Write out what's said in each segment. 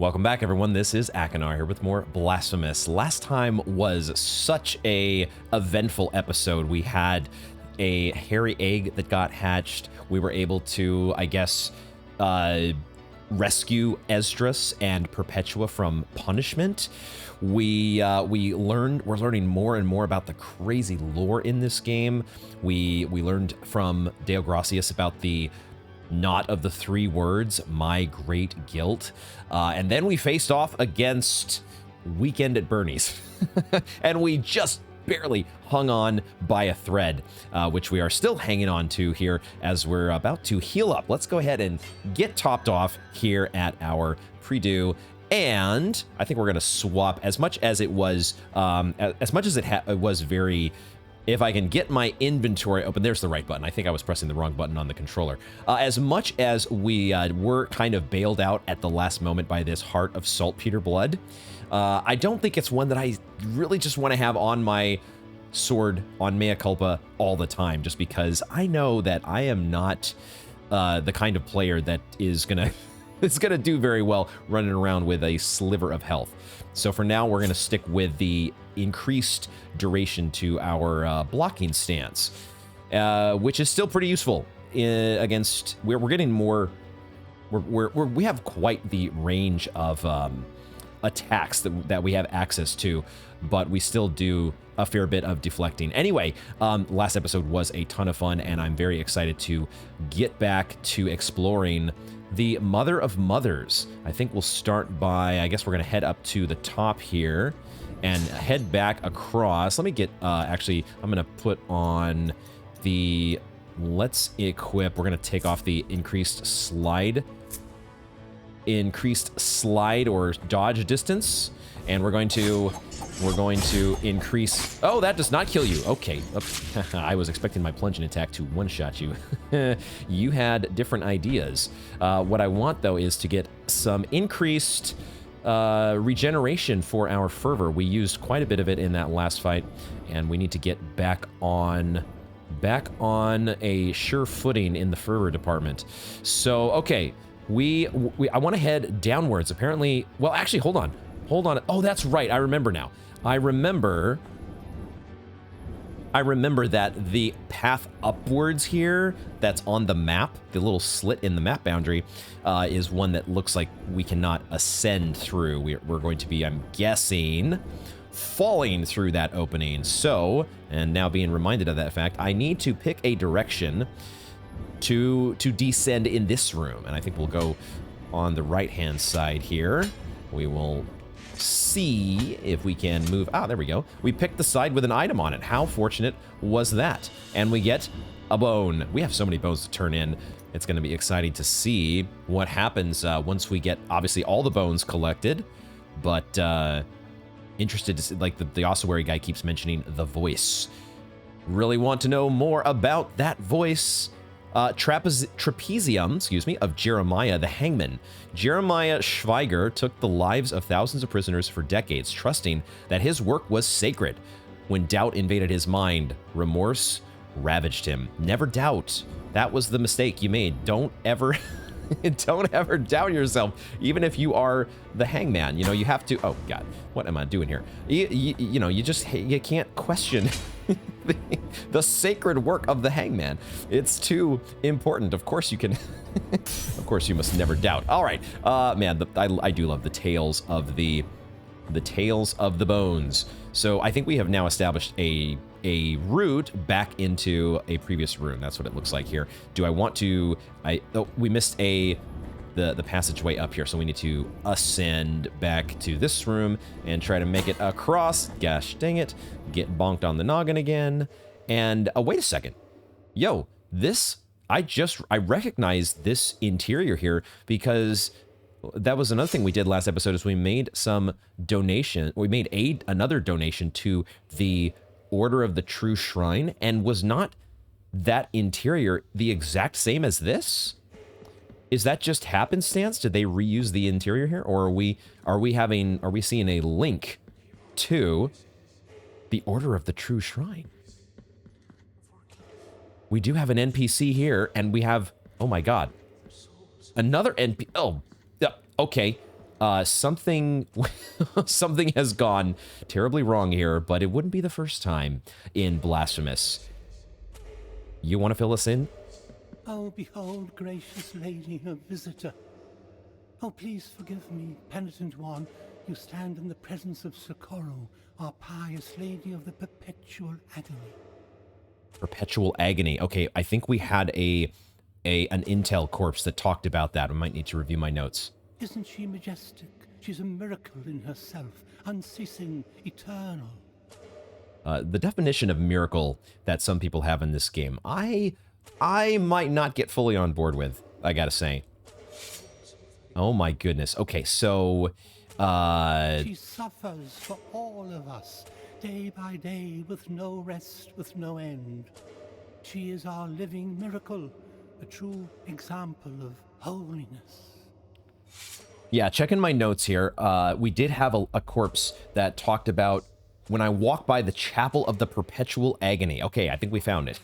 Welcome back, everyone. This is Akinar here with more Blasphemous. Last time was such a eventful episode. We had a hairy egg that got hatched. We were able to, I guess, rescue Esdras and Perpetua from punishment. We're learning more and more about the crazy lore in this game. We learned from Deo Gracias about the not of the three words, my great guilt. And then we faced off against Weekend at Bernie's. And we just barely hung on by a thread, which we are still hanging on to here as we're about to heal up. Let's go ahead and get topped off here at our pre-do. And I think we're going to swap as much as it was, it was very... If I can get my inventory open, there's the right button. I think I was pressing the wrong button on the controller. As much as we were kind of bailed out at the last moment by this Heart of Saltpeter Blood, I don't think it's one that I really just want to have on my sword on Mea Culpa all the time, just because I know that I am not the kind of player that is gonna do very well running around with a sliver of health. So for now, we're gonna stick with the increased duration to our blocking stance, which is still pretty useful against. We're getting more. We have quite the range of attacks that we have access to, but we still do a fair bit of deflecting. Anyway, last episode was a ton of fun, and I'm very excited to get back to exploring the Mother of Mothers. I think we'll start by, I guess we're going to head up to the top here and head back across. Let me get, actually, I'm going to put on the, let's equip, we're going to take off the increased slide or dodge distance, and we're going to increase, oh, that does not kill you. Okay, I was expecting my plunging attack to one-shot you. You had different ideas. What I want, though, is to get some increased regeneration for our fervor. We used quite a bit of it in that last fight, and we need to get back on a sure footing in the fervor department. So, okay, I want to head downwards. Apparently, well, actually, hold on. Oh, that's right. I remember now. I remember that the path upwards here that's on the map, the little slit in the map boundary, is one that looks like we cannot ascend through. We're going to be, I'm guessing, falling through that opening. So, and now being reminded of that fact, I need to pick a direction to descend in this room. And I think we'll go on the right-hand side here. We will see if we can move. Ah, there we go. We picked the side with an item on it. How fortunate was that? And we get a bone. We have so many bones to turn in. It's going to be exciting to see what happens once we get, obviously, all the bones collected. But interested to see, like the ossuary guy keeps mentioning the voice. Really want to know more about that voice. Trapezium, of Jeremiah the Hangman. Jeremiah Schweiger took the lives of thousands of prisoners for decades, trusting that his work was sacred. When doubt invaded his mind, remorse ravaged him. Never doubt. That was the mistake you made. Don't ever, don't ever doubt yourself, even if you are the hangman. You know, you have to, oh God, what am I doing here? You know, you can't question the sacred work of the hangman. It's too important. Of course you can, of course you must never doubt. All right, man, I do love the tales of the bones. So I think we have now established a route back into a previous room. That's what it looks like here. Do I want to, we missed the passageway up here, so we need to ascend back to this room and try to make it across. Gosh dang it. Get bonked on the noggin again. And wait a second. Yo, I recognized this interior here because that was another thing we did last episode is we made some donation. We made another donation to the Order of the True Shrine, and was not that interior the exact same as this? Is that just happenstance? Did they reuse the interior here, or are we seeing a link to the Order of the True Shrine? We do have an NPC here, and we have, oh my God, another NPC. Oh, okay. Something something has gone terribly wrong here, but it wouldn't be the first time in Blasphemous. You want to fill us in? Oh, behold, gracious lady, a visitor. Oh, please forgive me, penitent one. You stand in the presence of Socorro, our pious lady of the perpetual agony. Perpetual agony. Okay, I think we had an intel corpse that talked about that. I might need to review my notes. Isn't she majestic? She's a miracle in herself, unceasing, eternal. The definition of miracle that some people have in this game, I might not get fully on board with, I gotta say. Oh my goodness. Okay, so... She suffers for all of us, day by day, with no rest, with no end. She is our living miracle, a true example of holiness. Yeah, checking my notes here. We did have a corpse that talked about when I walk by the Chapel of the Perpetual Agony. Okay, I think we found it.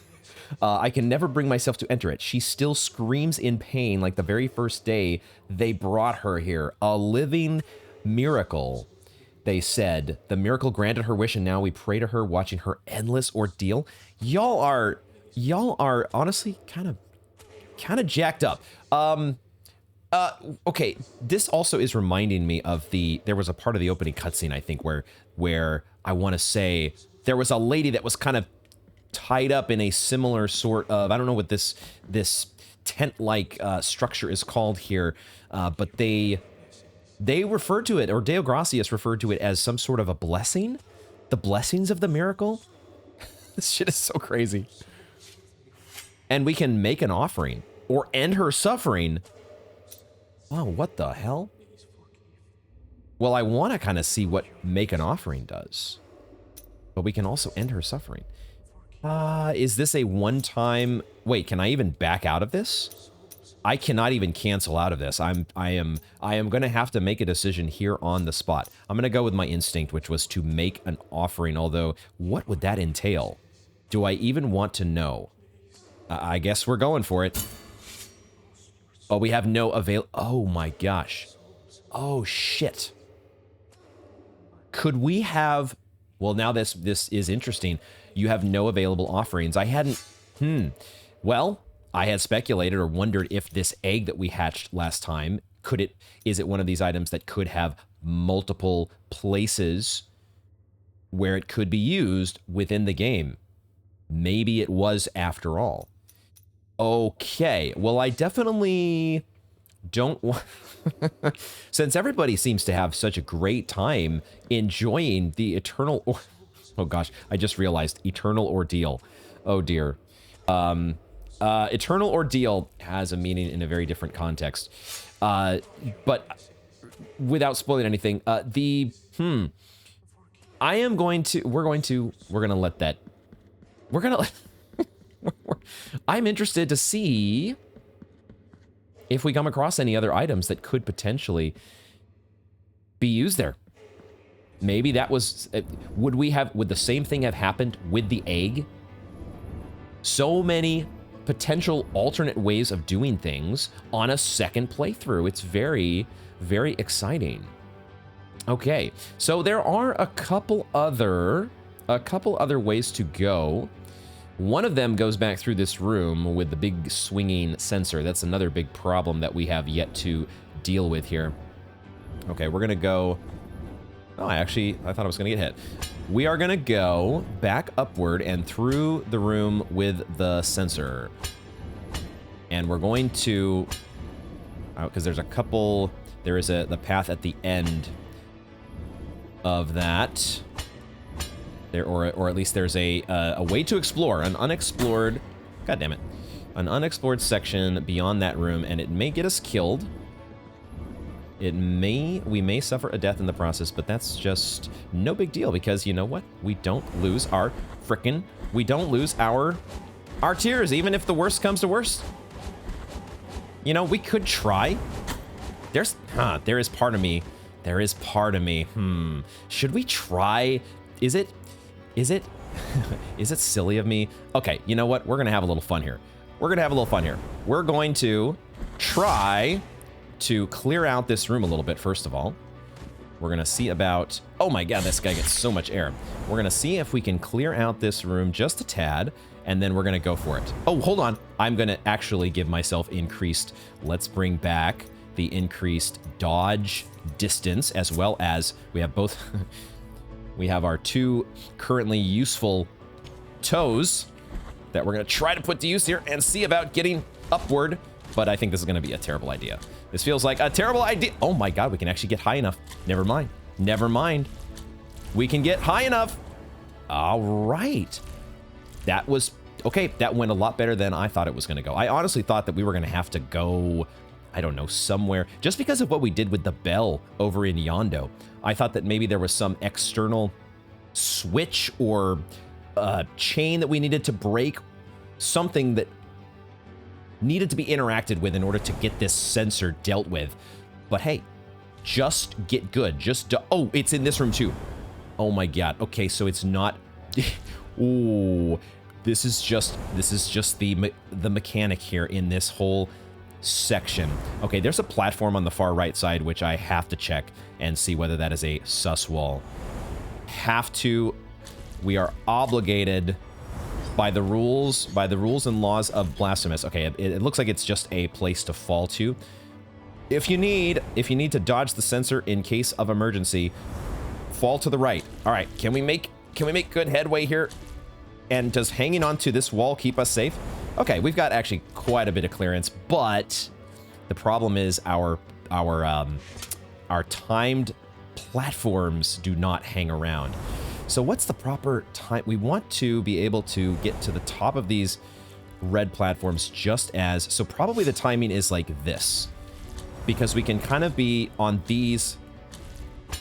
I can never bring myself to enter it. She still screams in pain like the very first day they brought her here. A living miracle, they said. The miracle granted her wish, and now we pray to her, watching her endless ordeal. Y'all are honestly kind of jacked up. Okay, this also is reminding me of there was a part of the opening cutscene, I think, where I want to say there was a lady that was kind of tied up in a similar sort of, I don't know what this tent-like structure is called here, but they referred to it, or Deo Gracias referred to it as some sort of a blessing. The blessings of the miracle. This shit is so crazy. And we can make an offering or end her suffering. Oh, what the hell? Well, I want to kind of see what make an offering does. But we can also end her suffering. Is this a one-time... Wait, can I even back out of this? I cannot even cancel out of this. I am going to have to make a decision here on the spot. I'm going to go with my instinct, which was to make an offering, although what would that entail? Do I even want to know? I guess we're going for it. Oh, we have no avail... Oh my gosh. Oh shit. Could we have... Well, now this is interesting. You have no available offerings. I hadn't... Well, I had speculated or wondered if this egg that we hatched last time, is it one of these items that could have multiple places where it could be used within the game? Maybe it was after all. Okay, well, I definitely don't want... Since everybody seems to have such a great time enjoying the eternal... Oh gosh, I just realized eternal ordeal. Oh dear. Eternal ordeal has a meaning in a very different context. But without spoiling anything, we're gonna let that... I'm interested to see if we come across any other items that could potentially be used there. Maybe that was... Would the same thing have happened with the egg? So many potential alternate ways of doing things on a second playthrough. It's very, very exciting. Okay, so there are a couple other ways to go. One of them goes back through this room with the big swinging sensor. That's another big problem that we have yet to deal with here. Okay, we're gonna go... Oh, I thought I was gonna get hit. We are gonna go back upward and through the room with the sensor. And we're going to... because there's a couple... There is the path at the end of that. There, or at least there's a way to explore, an unexplored... God damn it. An unexplored section beyond that room, and it may get us killed. We may suffer a death in the process, but that's just no big deal, because you know what? We don't lose our our tears, even if the worst comes to worst. You know, we could try. There is part of me. Should we try? Is it silly of me? Okay, you know what? We're gonna have a little fun here. We're going to try to clear out this room a little bit, first of all. We're going to see about... Oh my god, this guy gets so much air. We're going to see if we can clear out this room just a tad, and then we're going to go for it. Oh, hold on. I'm going to actually give myself increased... Let's bring back the increased dodge distance, as well as we have both... we have our two currently useful toes that we're going to try to put to use here and see about getting upward. But I think this is going to be a terrible idea. This feels like a terrible idea. Oh my god, we can actually get high enough. Never mind. Never mind. We can get high enough. All right. That was... Okay, that went a lot better than I thought it was going to go. I honestly thought that we were going to have to go, I don't know, somewhere. Just because of what we did with the bell over in Yondo. I thought that maybe there was some external switch or chain that we needed to break. Something that needed to be interacted with in order to get this sensor dealt with. But hey, just get good. Oh, it's in this room too. Oh my god. Okay, so it's not... Ooh, this is just the mechanic here in this whole section. Okay, there's a platform on the far right side, which I have to check and see whether that is a sus wall. Have to. We are obligated by the rules and laws of Blasphemous. Okay, it looks like it's just a place to fall to. If you need to dodge the sensor in case of emergency, fall to the right. All right, can we make good headway here? And does hanging onto this wall keep us safe? Okay, we've got actually quite a bit of clearance, but the problem is our timed platforms do not hang around. So what's the proper time? We want to be able to get to the top of these red platforms just as... So probably the timing is like this. Because we can kind of be on these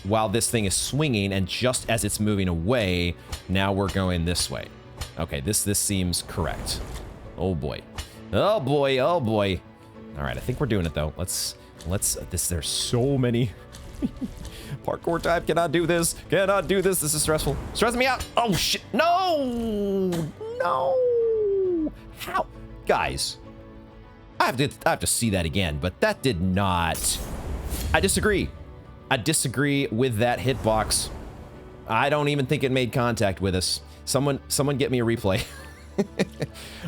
while this thing is swinging, and just as it's moving away, now we're going this way. Okay, this seems correct. Oh boy. Oh boy, oh boy. All right, I think we're doing it though. There's so many... Parkour type, cannot do this. Cannot do this. This is stressful. Stressing me out. Oh, shit. No. No. How? Guys, I have to see that again, but that did not... I disagree. I disagree with that hitbox. I don't even think it made contact with us. Someone get me a replay.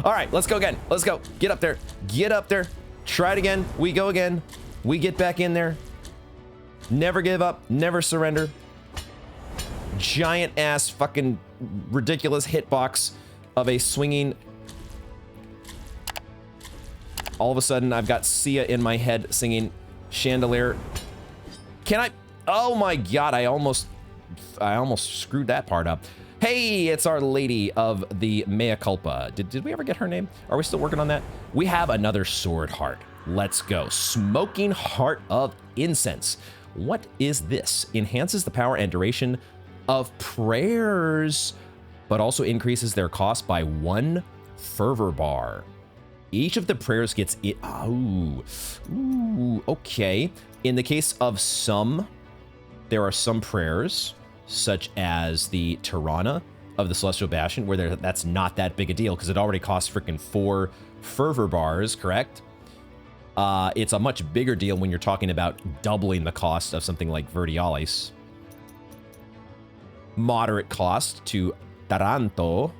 All right, let's go again. Let's go. Get up there. Get up there. Try it again. We go again. We get back in there. Never give up, never surrender. Giant ass fucking ridiculous hitbox of a swinging... All of a sudden, I've got Sia in my head singing Chandelier. Can I... Oh my god, I almost screwed that part up. Hey, it's Our Lady of the Mea Culpa. Did we ever get her name? Are we still working on that? We have another sword heart. Let's go. Smoking Heart of Incense. What is this? Enhances the power and duration of prayers, but also increases their cost by 1 fervor bar. Each of the prayers gets it. Oh, ooh, okay. In the case of some, there are some prayers, such as the Tirana of the Celestial Bastion, where that's not that big a deal because it already costs freaking 4 fervor bars, correct? It's a much bigger deal when you're talking about doubling the cost of something like Vertialis. Moderate cost to Taranto.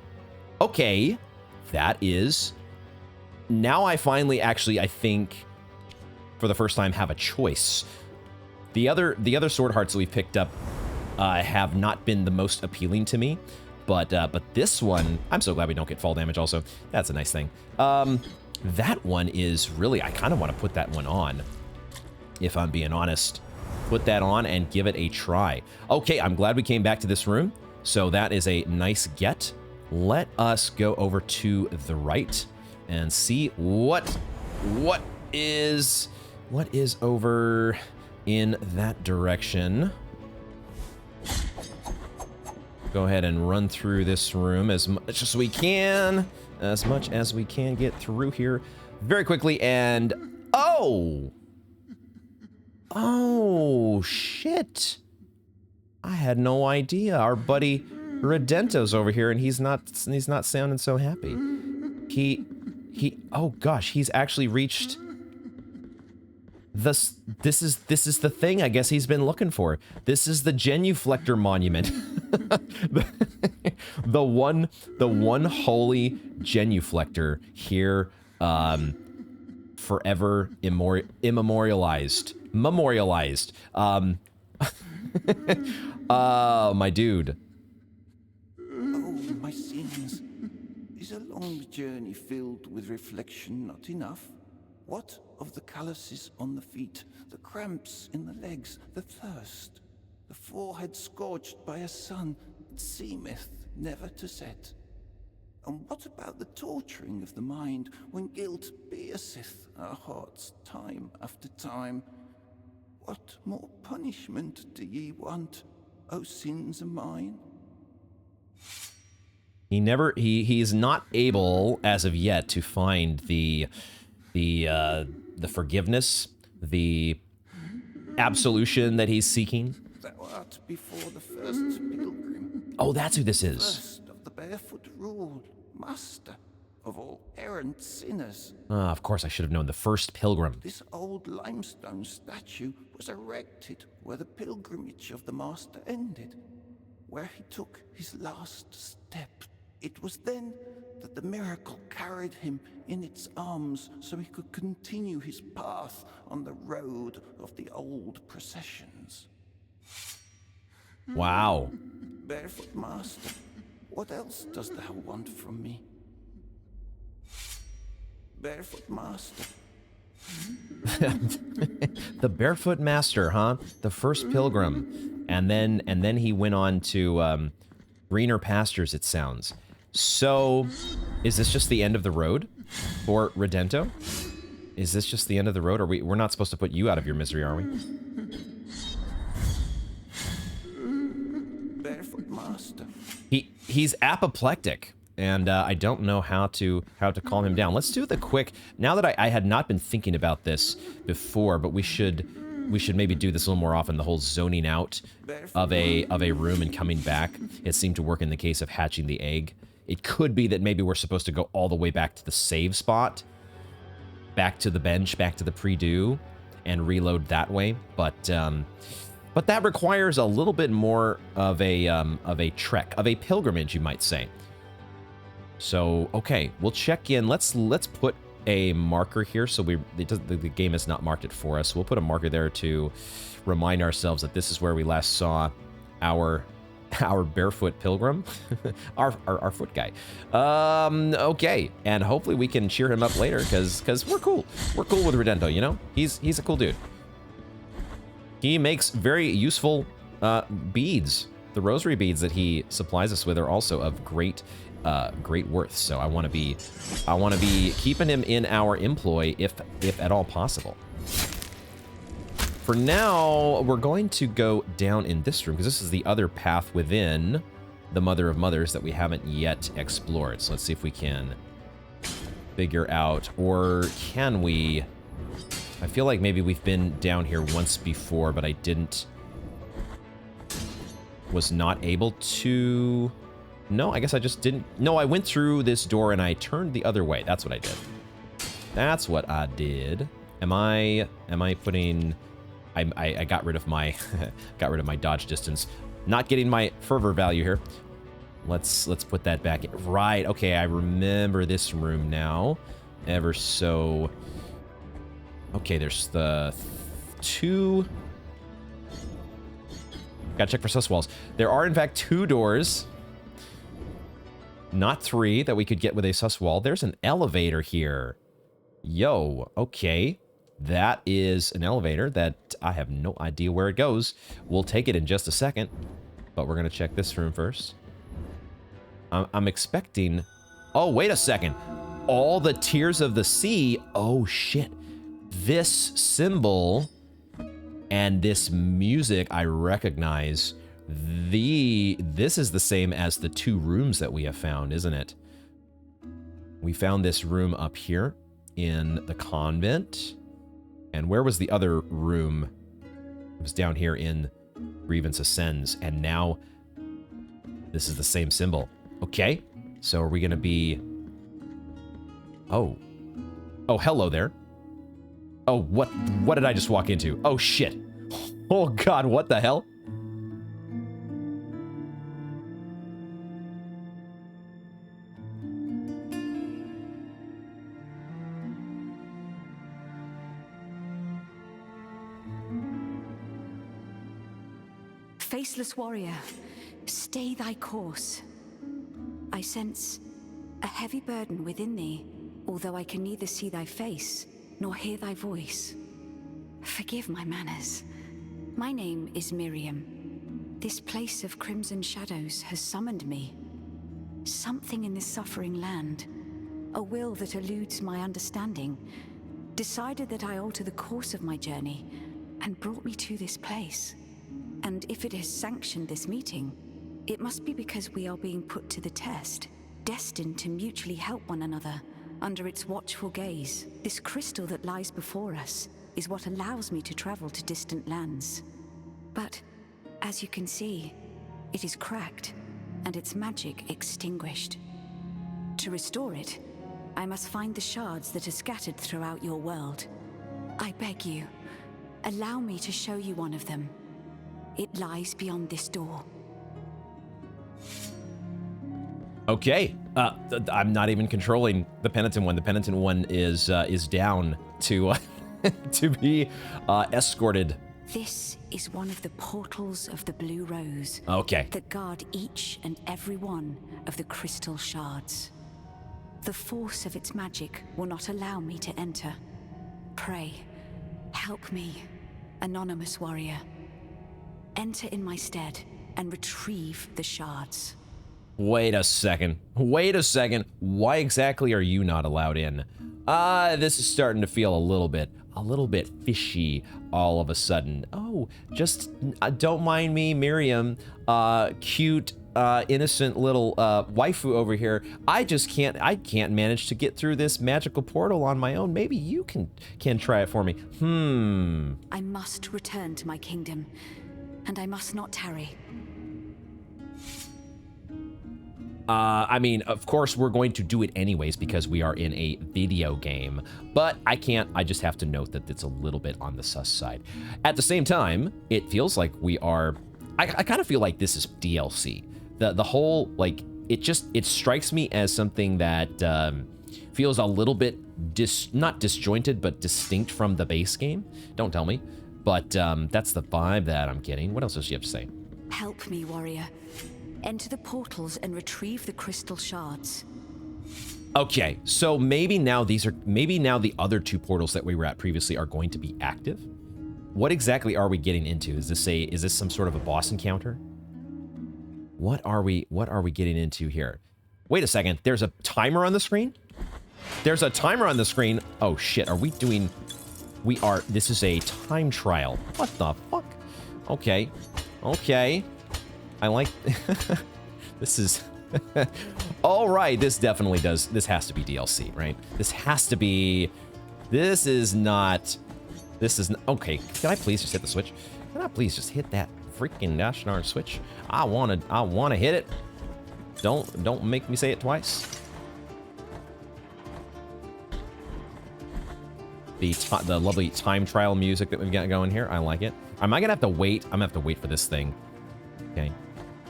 Okay, that is... Now I finally actually, I think, for the first time, have a choice. The other sword hearts that we've picked up have not been the most appealing to me, but this one, I'm so glad we don't get fall damage also. That's a nice thing. That one is really, I kind of want to put that one on, if I'm being honest. Put that on and give it a try. Okay, I'm glad we came back to this room. So that is a nice get. Let us go over to the right and see what is over in that direction. Go ahead and run through this room as much as we can. As much as we can get through here very quickly, and oh shit, I had no idea our buddy Redento's over here, and he's not sounding so happy. He oh gosh, he's actually reached This is the thing I guess he's been looking for. This is the genuflector monument. the one holy genuflector here, forever immemorialized. Memorialized. My dude. Oh, my sins. Is a long journey filled with reflection not enough? What of the calluses on the feet, the cramps in the legs, the thirst, the forehead scorched by a sun that seemeth never to set? And what about the torturing of the mind when guilt pierceth our hearts time after time? What more punishment do ye want, O sins of mine? He's not able as of yet to find the forgiveness, the absolution that he's seeking. Thou art before the first pilgrim. Oh, that's who this is. First of the barefoot rule, master of all errant sinners. Of course, I should have known. The first pilgrim. This old limestone statue was erected where the pilgrimage of the master ended, where he took his last step. It was then that the miracle carried him in its arms so he could continue his path on the road of the old processions. Wow. Barefoot master, what else dost thou want from me? Barefoot master. The barefoot master, huh? The first pilgrim. And then he went on to greener pastures, it sounds. So, is this just the end of the road for Redento? Is this just the end of the road? We're not supposed to put you out of your misery, are we? Barefoot master. He's apoplectic, and I don't know how to calm him down. Let's do the quick. Now that I had not been thinking about this before, but we should maybe do this a little more often. The whole zoning out of a room and coming back. It seemed to work in the case of hatching the egg. It could be that maybe we're supposed to go all the way back to the save spot, back to the bench, back to the pre-do, and reload that way. But that requires a little bit more of a trek, of a pilgrimage, you might say. So okay, we'll check in. Let's put a marker here so the game has not marked it for us. We'll put a marker there to remind ourselves that this is where we last saw our barefoot pilgrim, our foot guy. Okay, and hopefully we can cheer him up later because we're cool. We're cool with Redento, you know? He's a cool dude. He makes very useful beads. The rosary beads that he supplies us with are also of great worth. So I want to be keeping him in our employ if at all possible. For now, we're going to go down in this room because this is the other path within the Mother of Mothers that we haven't yet explored. So let's see if we can figure out, or can we? I feel like maybe we've been down here once before, but I was not able to. No, I guess I just didn't. No, I went through this door and I turned the other way. That's what I did. That's what I did. Am I putting? I got rid of my dodge distance. Not getting my fervor value here. Let's put that back in. Right. Okay, I remember this room now. Ever so. Okay, there's the two. Gotta check for sus walls. There are in fact 2 doors. Not 3 that we could get with a sus wall. There's an elevator here. Yo, okay. That is an elevator that I have no idea where it goes. We'll take it in just a second, but we're going to check this room first. I'm expecting... Oh, wait a second. All the Tears of the Sea. Oh, shit. This symbol and this music I recognize. This is the same as the 2 rooms that we have found, isn't it? We found this room up here in the convent. And where was the other room? It was down here in Grievance Ascends. And now this is the same symbol. Okay. So are we going to be... Oh, hello there. Oh, what did I just walk into? Oh, shit. Oh, God, what the hell? Faceless warrior, stay thy course. I sense a heavy burden within thee, although I can neither see thy face nor hear thy voice. Forgive my manners. My name is Miriam. This place of crimson shadows has summoned me. Something in this suffering land, a will that eludes my understanding, decided that I alter the course of my journey and brought me to this place. And if it has sanctioned this meeting, it must be because we are being put to the test, destined to mutually help one another under its watchful gaze. This crystal that lies before us is what allows me to travel to distant lands. But, as you can see, it is cracked, and its magic extinguished. To restore it, I must find the shards that are scattered throughout your world. I beg you, allow me to show you one of them. It lies beyond this door. Okay, I'm not even controlling the penitent one. The penitent one is down to to be escorted. This is one of the portals of the Blue Rose. Okay. That guard each and every one of the crystal shards. The force of its magic will not allow me to enter. Pray, help me, anonymous warrior. Enter in my stead and retrieve the shards. Wait a second. Wait a second. Why exactly are you not allowed in? This is starting to feel a little bit fishy all of a sudden. Oh, just don't mind me, Miriam. Cute, innocent little waifu over here. I can't manage to get through this magical portal on my own. Maybe you can try it for me. I must return to my kingdom, and I must not tarry. I mean, of course, we're going to do it anyways because we are in a video game, but I just have to note that it's a little bit on the sus side. At the same time, it feels like I kind of feel like this is DLC. The whole, like, it strikes me as something that feels a little bit, not disjointed, but distinct from the base game. Don't tell me, but that's the vibe that I'm getting. What else does she have to say? Help me, warrior. Enter the portals and retrieve the crystal shards. Okay, so maybe now the other two portals that we were at previously are going to be active. What exactly are we getting into? Is this some sort of a boss encounter? What are we getting into here? Wait a second, there's a timer on the screen? There's a timer on the screen. Oh shit, this is a time trial. What the fuck? Okay. Okay. I like, this is, all right, this has to be DLC, right? Okay, can I please just hit the switch? Can I please just hit that freaking gosh darn switch? I wanna hit it. Don't make me say it twice. The lovely time trial music that we've got going here, I like it. Am I gonna have to wait? I'm gonna have to wait for this thing. Okay.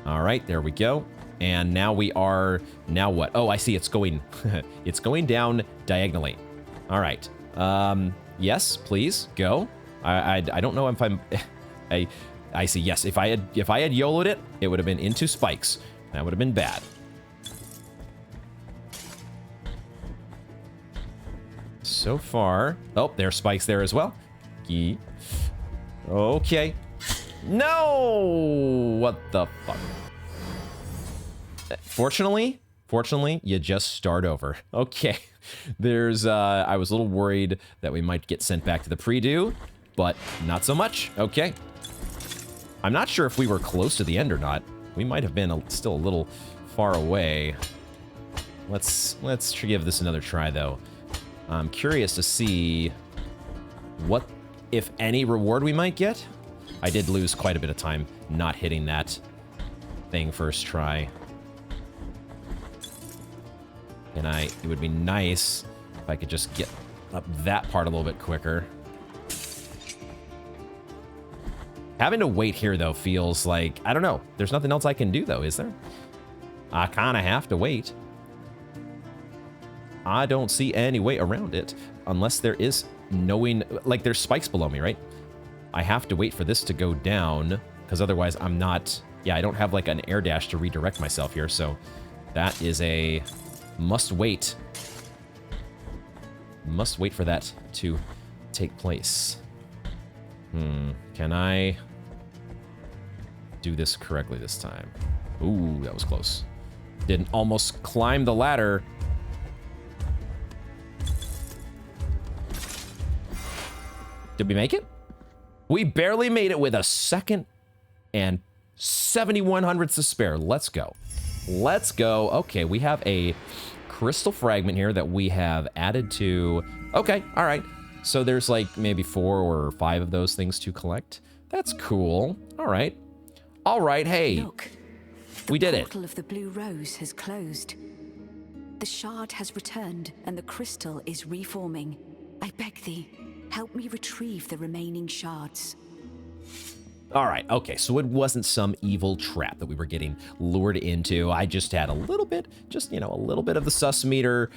All right, there we go. And now now what? Oh, I see, it's going, it's going down diagonally. All right. Yes, please, go. I don't know if I see, yes, if I had YOLO'd it, it would have been into spikes. That would have been bad. So far, oh, there's spikes there as well. Okay. No! What the fuck? Fortunately, you just start over. Okay. I was a little worried that we might get sent back to the pre-do, but not so much. Okay. I'm not sure if we were close to the end or not. We might have been still a little far away. Let's give this another try, though. I'm curious to see what, if any, reward we might get. I did lose quite a bit of time not hitting that thing first try. And it would be nice if I could just get up that part a little bit quicker. Having to wait here, though, feels like, I don't know. There's nothing else I can do, though, is there? I kind of have to wait. I don't see any way around it, unless there is knowing, like, there's spikes below me, right? I have to wait for this to go down, because otherwise I'm not, yeah, I don't have, like, an air dash to redirect myself here, so that is a must wait. Must wait for that to take place. Can I do this correctly this time? Ooh, that was close. Didn't almost climb the ladder. Did we make it? We barely made it with a second and 71/100ths to spare. Let's go. Let's go. Okay, we have a crystal fragment here that we have added to. Okay, all right. So there's like maybe 4 or 5 of those things to collect. That's cool. All right. All right, hey. Look, we did it. The portal of the blue rose has closed. The shard has returned and the crystal is reforming. I beg thee, help me retrieve the remaining shards. All right, okay, so it wasn't some evil trap that we were getting lured into. I just had a little bit, just, you know, a little bit of the sus meter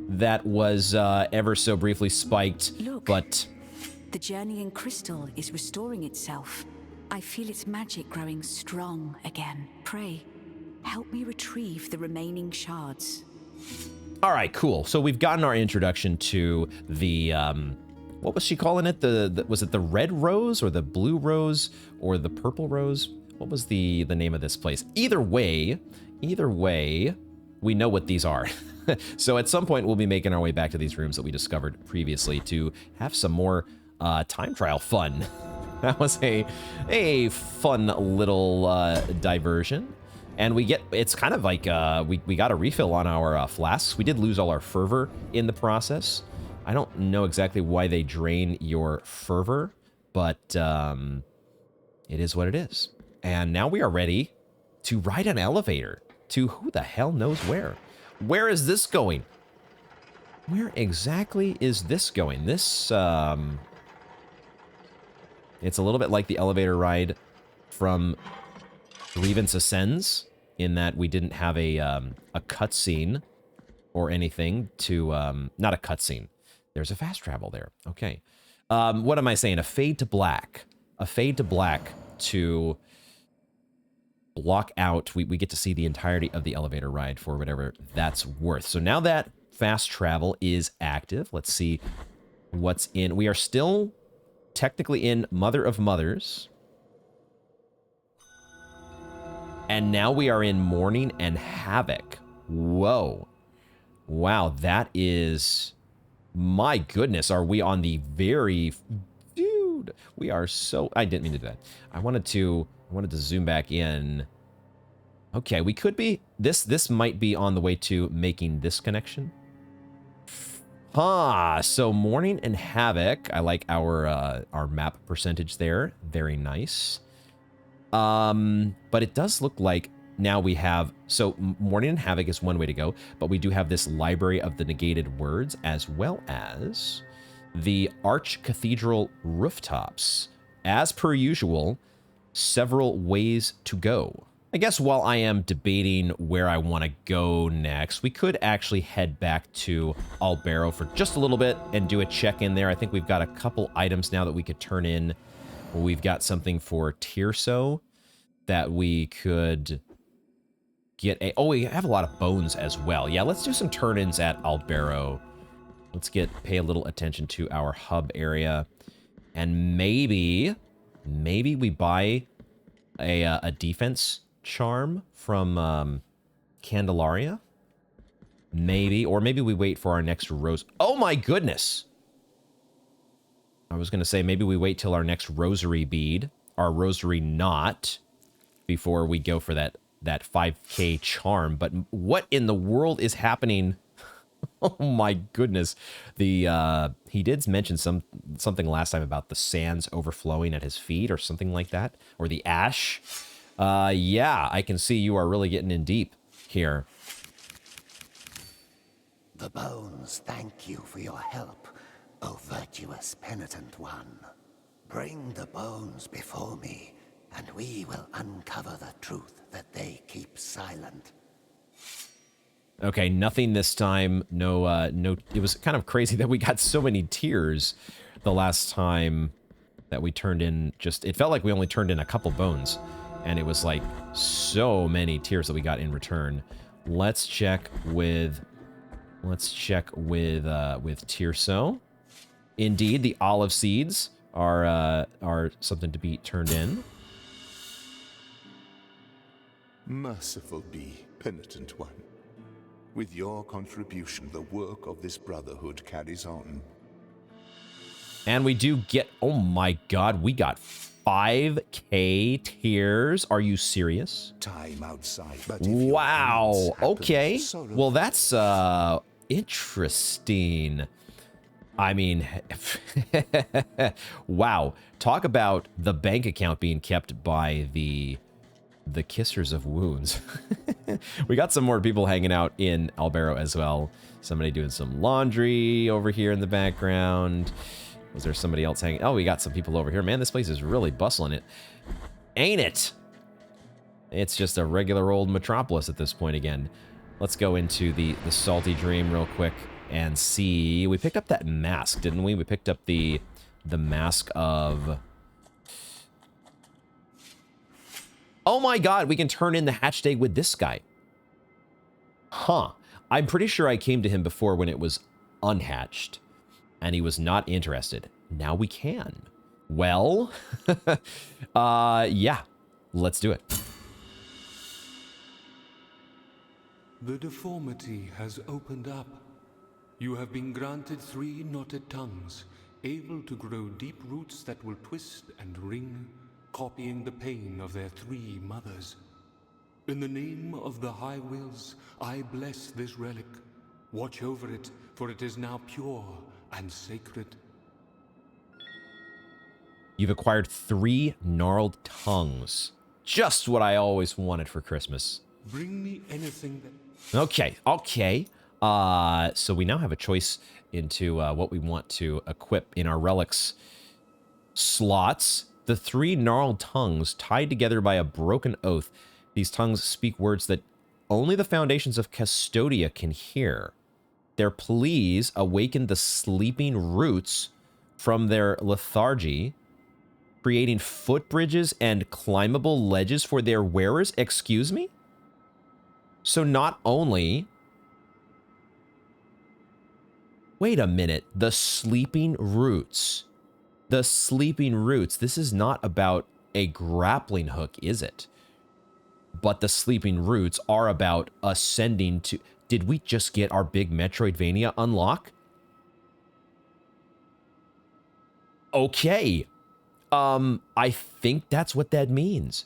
that was ever so briefly spiked. Look, but the journeying crystal is restoring itself. I feel its magic growing strong again. Pray, help me retrieve the remaining shards. all right, cool. So we've gotten our introduction to the what was she calling it? Was it the red rose or the blue rose or the purple rose? What was the name of this place? Either way, we know what these are. So at some point we'll be making our way back to these rooms that we discovered previously to have some more time trial fun. That was a fun little diversion. And we get, it's kind of like we got a refill on our flasks. We did lose all our fervor in the process. I don't know exactly why they drain your fervor, but it is what it is. And now we are ready to ride an elevator to who the hell knows where. Where is this going? Where exactly is this going? This, it's a little bit like the elevator ride from Grievance Ascends, in that we didn't have a cutscene or anything to, not a cutscene. There's a fast travel there. Okay. What am I saying? A fade to black. A fade to black to block out. We get to see the entirety of the elevator ride for whatever that's worth. So now that fast travel is active, let's see what's in. We are still technically in Mother of Mothers. And now we are in Mourning and Havoc. Whoa. Wow, that is... My goodness, are we on the very... Dude, we are so... I didn't mean to do that. I wanted to zoom back in. Okay, we could be... This might be on the way to making this connection. So Mourning and Havoc. I like our map percentage there. Very nice. But it does look like now we have, so Mourning and Havoc is one way to go, but we do have this library of the negated words, as well as the archcathedral rooftops. As per usual, several ways to go. I guess while I am debating where I want to go next, we could actually head back to Albero for just a little bit and do a check-in there. I think we've got a couple items now that we could turn in. We've got something for Tirso that we could get a... Oh, we have a lot of bones as well. Yeah, let's do some turn-ins at Albero. Let's pay a little attention to our hub area. And maybe we buy a defense charm from Candelaria. Maybe. Or maybe we wait for our next rose... Oh my goodness! I was going to say maybe we wait till our next rosary bead, our rosary knot, before we go for that 5k charm. But what in the world is happening? Oh my goodness. He did mention something last time about the sands overflowing at his feet or something like that, or the ash. Yeah, I can see you are really getting in deep here. The bones thank you for your help, O virtuous penitent one. Bring the bones before me, and we will uncover the truth that they keep silent. Okay, nothing this time. No, no. It was kind of crazy that we got so many tears the last time that we turned in. It felt like we only turned in a couple bones, and it was like so many tears that we got in return. Let's check with Tirso. Indeed, the olive seeds are something to be turned in. Merciful be, penitent one. With your contribution, the work of this brotherhood carries on. And we do get, oh my god, we got 5k tears. Are you serious? Time outside. Wow. Okay. Well, that's interesting. I mean, wow. Talk about the bank account being kept by the Kissers of Wounds. We got some more people hanging out in Albero as well. Somebody doing some laundry over here in the background. Was there somebody else hanging? Oh, we got some people over here. Man, this place is really bustling it. Ain't it? It's just a regular old metropolis at this point again. Let's go into the Salty Dream real quick and see. We picked up that mask, didn't we? We picked up the mask of... Oh my god, we can turn in the hatched egg with this guy. Huh. I'm pretty sure I came to him before when it was unhatched, and he was not interested. Now we can. Well, yeah, let's do it. The deformity has opened up. You have been granted 3 knotted tongues, able to grow deep roots that will twist and wring, copying the pain of their 3 mothers. In the name of the High Wills, I bless this relic. Watch over it, for it is now pure and sacred. You've acquired 3 gnarled tongues. Just what I always wanted for Christmas. Bring me anything that... Okay. So we now have a choice into what we want to equip in our relics slots. The 3 gnarled tongues tied together by a broken oath. These tongues speak words that only the foundations of Custodia can hear. Their pleas awaken the sleeping roots from their lethargy, creating footbridges and climbable ledges for their wearers. Excuse me? So not only... Wait a minute. The sleeping roots. The sleeping roots. This is not about a grappling hook, is it? But the sleeping roots are about ascending to... Did we just get our big Metroidvania unlock? Okay. I think that's what that means.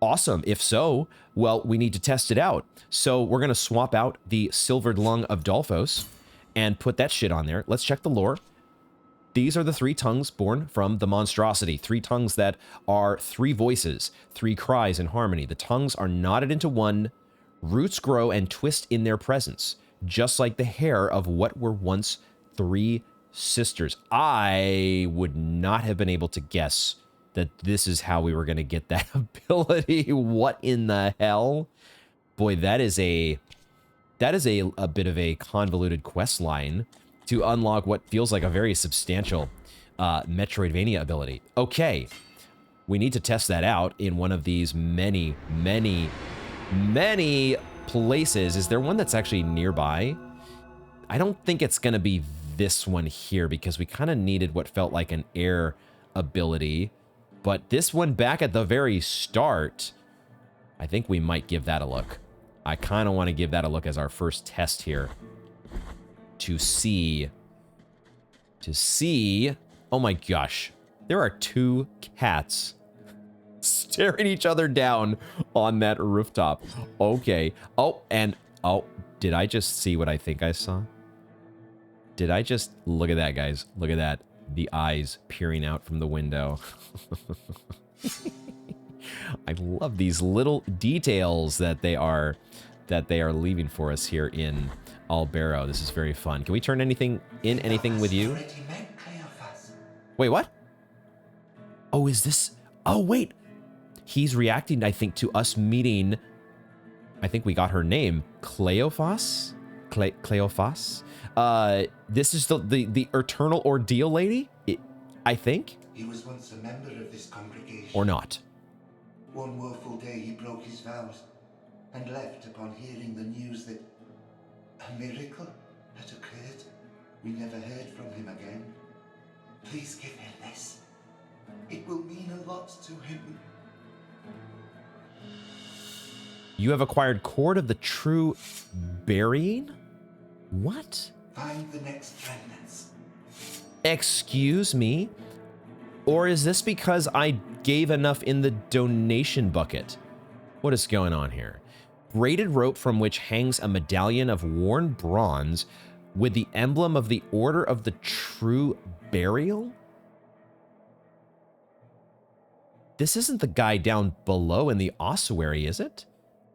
Awesome. If so, well, we need to test it out. So we're going to swap out the Silvered Lung of Dolphos and put that shit on there. Let's check the lore. These are the 3 tongues born from the monstrosity. 3 tongues that are 3 voices, 3 cries in harmony. The tongues are knotted into one. Roots grow and twist in their presence, just like the hair of what were once 3 sisters. I would not have been able to guess that this is how we were going to get that ability. What in the hell? Boy, that is a bit of a convoluted quest line to unlock what feels like a very substantial Metroidvania ability. Okay, we need to test that out in one of these many places. Is there one that's actually nearby? I don't think it's going to be this one here because we kind of needed what felt like an air ability. But this one back at the very start, I think we might give that a look. I kind of want to give that a look as our first test here. To see. Oh my gosh. There are 2 cats staring each other down on that rooftop. Okay. Oh, did I just see what I think I saw? Did I just... Look at that, guys. Look at that. The eyes peering out from the window. I love these little details that they are leaving for us here in Albero. This is very fun. Can we turn anything with you? Wait, what? Oh, is this... Oh, wait. He's reacting, I think, to us meeting... I think we got her name. Cleophas? Cleophas? This is the Eternal Ordeal lady? I think? He was once a member of this congregation. Or not. One woeful day he broke his vows and left upon hearing the news that a miracle had occurred. We never heard from him again. Please give him this. It will mean a lot to him. You have acquired Cord of the True Burying? What? Find the next remnants. Excuse me? Or is this because I gave enough in the donation bucket? What is going on here? Braided rope from which hangs a medallion of worn bronze with the emblem of the Order of the True Burial? This isn't the guy down below in the ossuary, is it?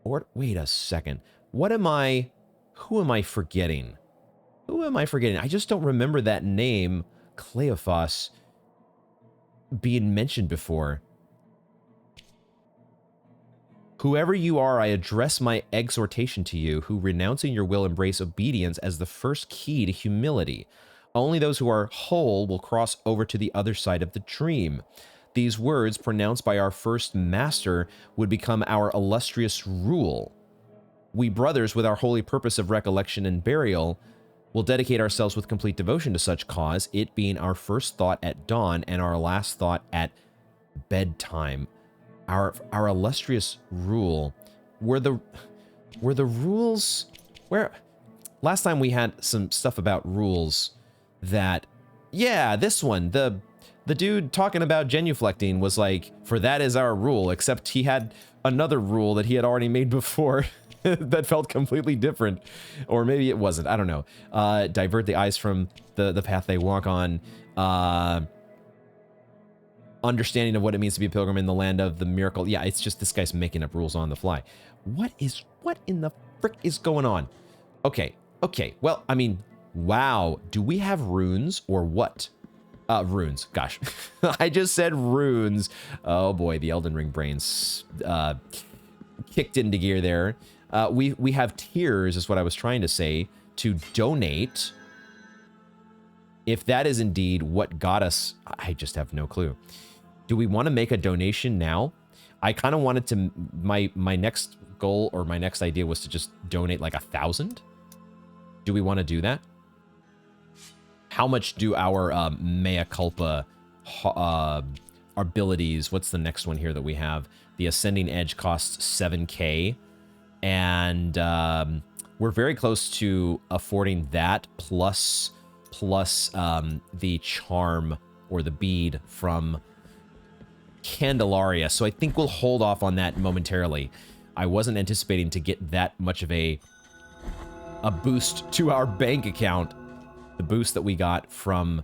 Or wait a second. What am I... Who am I forgetting? Who am I forgetting? I just don't remember that name, Cleophas, being mentioned before. Whoever you are, I address my exhortation to you, who renouncing your will embrace obedience as the first key to humility. Only those who are whole will cross over to the other side of the dream. These words, pronounced by our first master, would become our illustrious rule. We brothers, with our holy purpose of recollection and burial, will dedicate ourselves with complete devotion to such cause, it being our first thought at dawn and our last thought at bedtime. Our illustrious rule. Were the rules... Where... Last time we had some stuff about rules that... Yeah, this one. The dude talking about genuflecting was like, for that is our rule, except he had another rule that he had already made before that felt completely different. Or maybe it wasn't. I don't know. Divert the eyes from the path they walk on. Understanding of what it means to be a pilgrim in the land of the miracle. Yeah, it's just this guy's making up rules on the fly. What in the frick is going on? Okay. Well, I mean, wow. Do we have runes or what? Runes. Gosh. I just said runes. Oh boy, the Elden Ring brains kicked into gear there. We have tiers, is what I was trying to say, to donate. If that is indeed what got us, I just have no clue. Do we want to make a donation now? I kind of wanted to, my next goal or my next idea was to just donate like 1,000. Do we want to do that? How much do our mea culpa abilities, what's the next one here that we have? The Ascending Edge costs 7k. And we're very close to affording that plus the charm or the bead from Candelaria. So I think we'll hold off on that momentarily. I wasn't anticipating to get that much of a boost to our bank account. The boost that we got from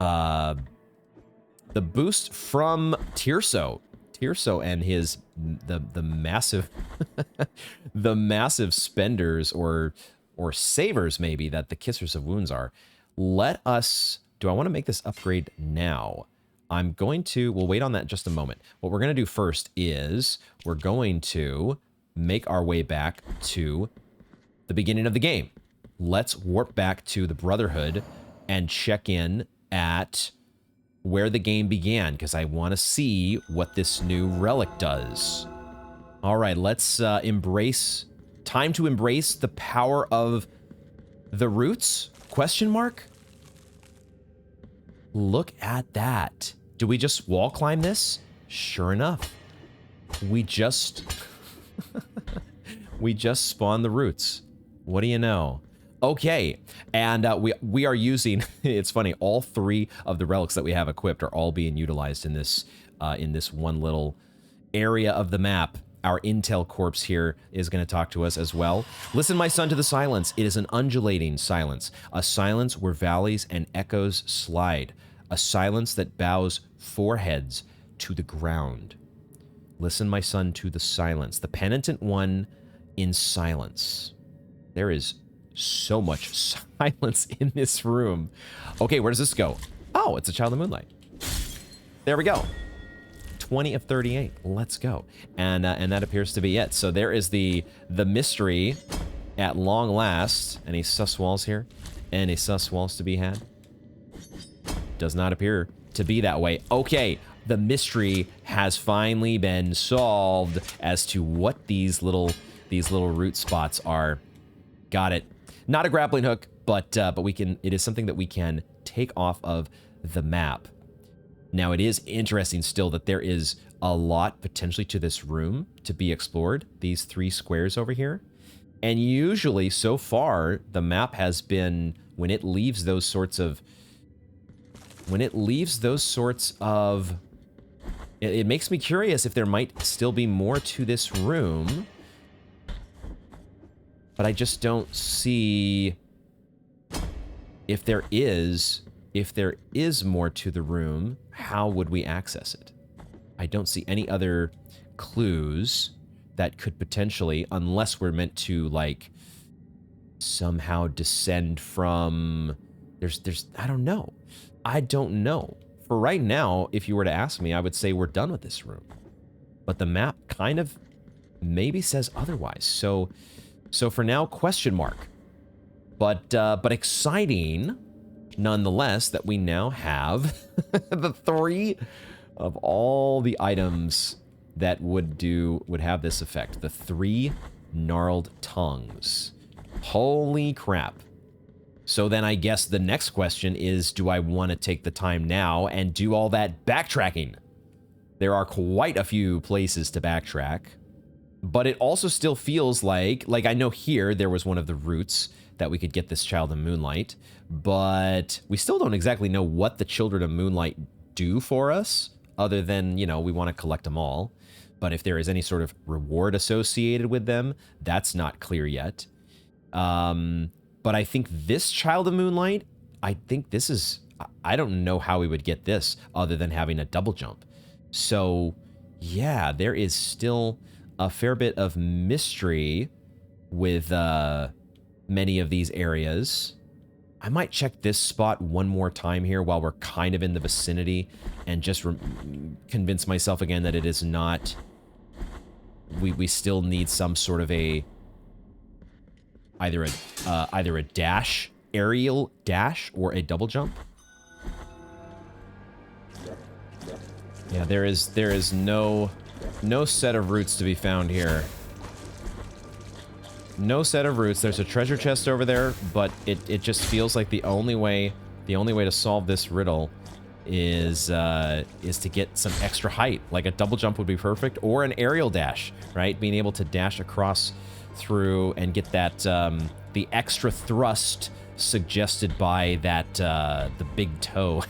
the boost from Tirso and his the massive the massive spenders or savers maybe that the Kissers of Wounds are. Let us... Do I want to make this upgrade now? I'm going to... We'll wait on that just a moment. What we're going to do first is we're going to make our way back to the beginning of the game. Let's warp back to the Brotherhood and check in at where the game began, because I want to see what this new relic does. All right, let's embrace... Time to embrace the power of the roots? Question mark? Look at that. Do we just wall climb this? Sure enough. We just... we just spawned the roots. What do you know? Okay, and we are using... It's funny, all 3 of the relics that we have equipped are all being utilized in this one little area of the map. Our intel corpse here is going to talk to us as well. Listen, my son, to the silence. It is an undulating silence. A silence where valleys and echoes slide. A silence that bows foreheads to the ground. Listen, my son, to the silence. The penitent one in silence. There is so much silence in this room. Okay, where does this go? Oh, it's a Child of Moonlight. There we go. 20 of 38. Let's go. And that appears to be it. So there is the mystery at long last. Any sus walls here? Any sus walls to be had? Does not appear to be that way. Okay, the mystery has finally been solved as to what these little root spots are. Got it. Not a grappling hook, but we can. It is something that we can take off of the map. Now, it is interesting still that there is a lot potentially to this room to be explored. These 3 squares over here. And usually, so far, the map has been, when it leaves those sorts of... It makes me curious if there might still be more to this room. But I just don't see... If there is more to the room, how would we access it? I don't see any other clues that could potentially, unless we're meant to, like, somehow descend from... I don't know. I don't know. For right now, if you were to ask me, I would say we're done with this room. But the map kind of maybe says otherwise. So for now, question mark. But exciting, nonetheless, that we now have the 3 of all the items that would have this effect. The 3 gnarled tongues. Holy crap. So then I guess the next question is, do I want to take the time now and do all that backtracking? There are quite a few places to backtrack, but it also still feels like I know here there was one of the roots that we could get this Child of Moonlight, but we still don't exactly know what the Children of Moonlight do for us, other than, you know, we want to collect them all. But if there is any sort of reward associated with them, that's not clear yet. But I think this Child of Moonlight, I think this is... I don't know how we would get this other than having a double jump. So, yeah, there is still a fair bit of mystery with many of these areas. I might check this spot one more time here while we're kind of in the vicinity and just convince myself again that it is not... We still need some sort of a... either a dash, aerial dash, or a double jump. Yeah, there is no set of roots to be found here. No set of roots. There's a treasure chest over there, but it just feels like the only way to solve this riddle is to get some extra height. Like a double jump would be perfect, or an aerial dash, right? Being able to dash across through and get that the extra thrust suggested by that the big toe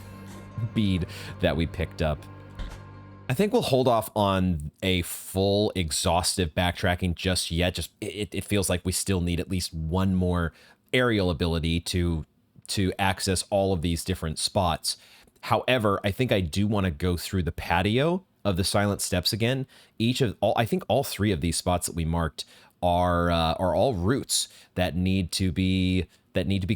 bead that we picked up. I think we'll hold off on a full exhaustive backtracking just yet. Just it feels like we still need at least one more aerial ability to access all of these different spots. However, I think I do want to go through the patio of the Silent Steps again. I think all 3 of these spots that we marked are all routes that need to be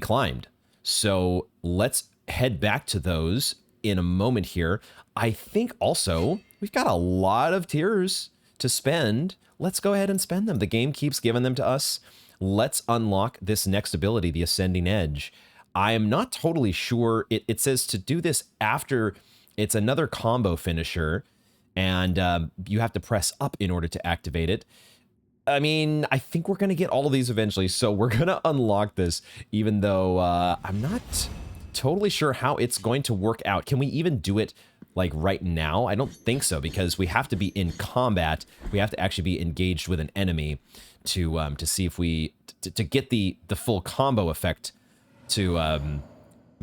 climbed. So let's head back to those in a moment here. I think also we've got a lot of tiers to spend. Let's go ahead and spend them. The game keeps giving them to us. Let's unlock this next ability, the Ascending Edge. I am not totally sure. It says to do this after it's another combo finisher, and you have to press up in order to activate it. I mean, I think we're going to get all of these eventually, so we're going to unlock this, even though I'm not totally sure how it's going to work out. Can we even do it, like, right now? I don't think so, because we have to be in combat. We have to actually be engaged with an enemy to see if we... to get the full combo effect to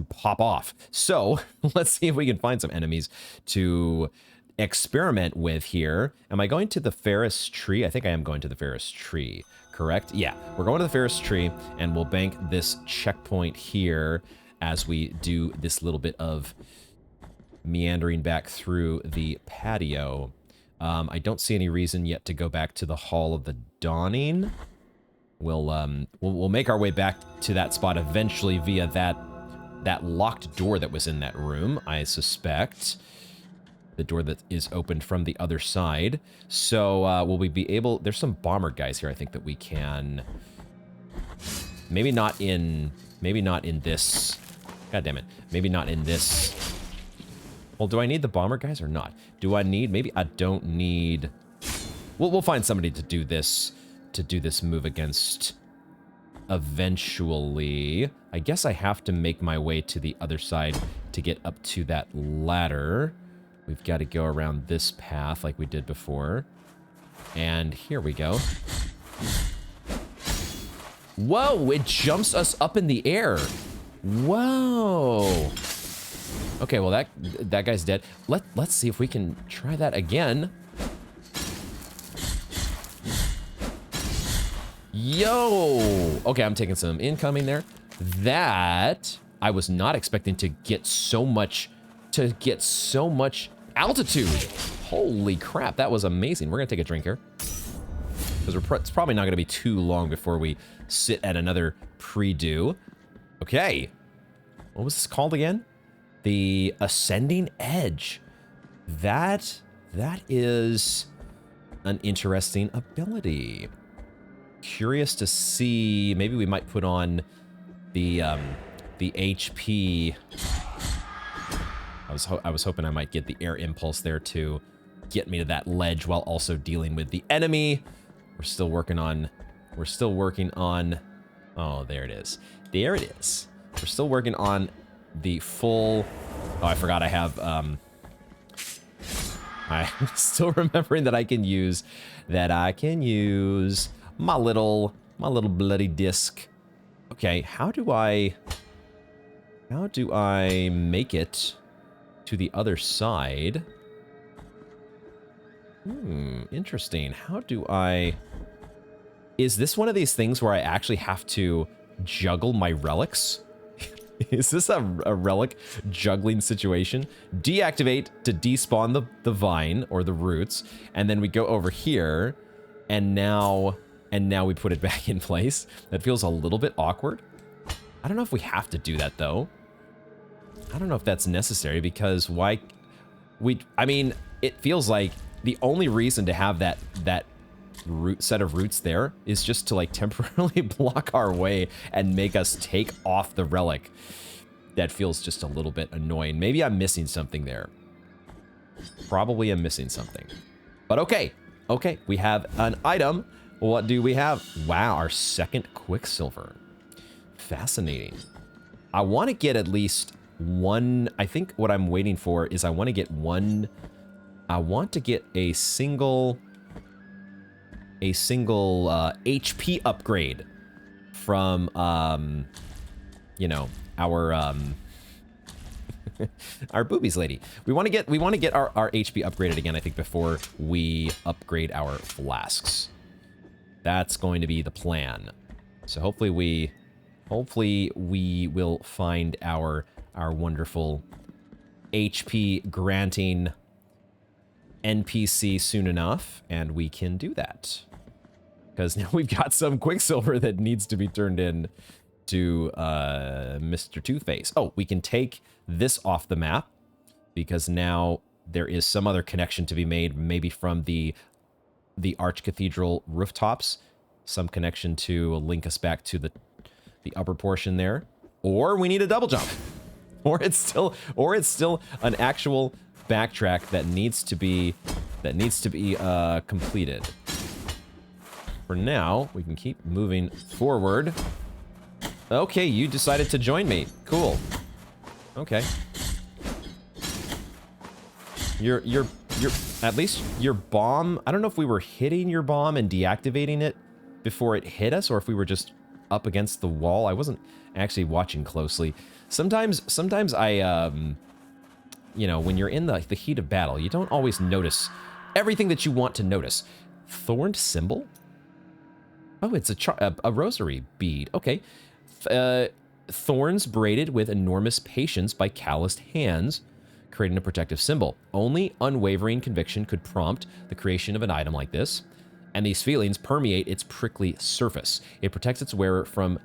pop off. So, let's see if we can find some enemies to experiment with here. Am I going to the Ferris tree? I think I am going to the Ferris tree, correct? Yeah, we're going to the Ferris tree, and we'll bank this checkpoint here as we do this little bit of meandering back through the patio. I don't see any reason yet to go back to the Hall of the Dawning. We'll make our way back to that spot eventually via that that locked door that was in that room, I suspect. The door that is opened from the other side. So will we be able... There's some bomber guys here, I think, that we can... Maybe not in this... God damn it. Maybe not in this... Well, do I need the bomber guys or not? Do I need... Maybe I don't need... We'll find somebody to do this move against eventually. I guess I have to make my way to the other side to get up to that ladder. We've got to go around this path like we did before. And here we go. Whoa, it jumps us up in the air. Whoa. Okay, well that guy's dead. Let's see if we can try that again. Yo! Okay, I'm taking some incoming there. That I was not expecting to get so much altitude. Holy crap, that was amazing. We're gonna take a drink here. Because it's probably not gonna be too long before we sit at another pre-do. Okay. What was this called again? The Ascending Edge. That is an interesting ability. Curious to see, maybe we might put on the HP. I was hoping I might get the air impulse there to get me to that ledge while also dealing with the enemy. We're still working on, oh, there it is. There it is. We're still working on the full, oh, I forgot I have, I'm still remembering that I can use my little bloody disc. Okay, how do I make it to the other side? Interesting. Is this one of these things where I actually have to juggle my relics? Is this a relic juggling situation? Deactivate to despawn the vine or the roots, and then we go over here, and now we put it back in place. That feels a little bit awkward. I don't know if we have to do that though. I don't know if that's necessary because I mean, it feels like the only reason to have that root set of roots there is just to like temporarily block our way and make us take off the relic. That feels just a little bit annoying. Maybe I'm missing something there. Probably I'm missing something. But okay, we have an item. What do we have? Wow, our second Quicksilver. Fascinating. I want to get at least one. I think what I'm waiting for is I want to get a single HP upgrade from you know, our our boobies lady. We want to get our HP upgraded again, I think, before we upgrade our flasks. That's going to be the plan. So hopefully we will find our wonderful HP granting NPC soon enough, and we can do that. Because now we've got some Quicksilver that needs to be turned in to Mr. Two-Face. Oh, we can take this off the map because now there is some other connection to be made, maybe from the archcathedral rooftops, some connection to link us back to the upper portion there, or we need a double jump, or it's still an actual backtrack that needs to be completed. For now, we can keep moving forward. Okay, you decided to join me. Cool. Okay. You're at least your bomb. I don't know if we were hitting your bomb and deactivating it before it hit us, or if we were just up against the wall. I wasn't actually watching closely. Sometimes I, you know, when you're in the heat of battle, you don't always notice everything that you want to notice. Thorned symbol? Oh, it's a rosary bead. Okay. Thorns braided with enormous patience by calloused hands, creating a protective symbol. Only unwavering conviction could prompt the creation of an item like this, and these feelings permeate its prickly surface. It protects its wearer from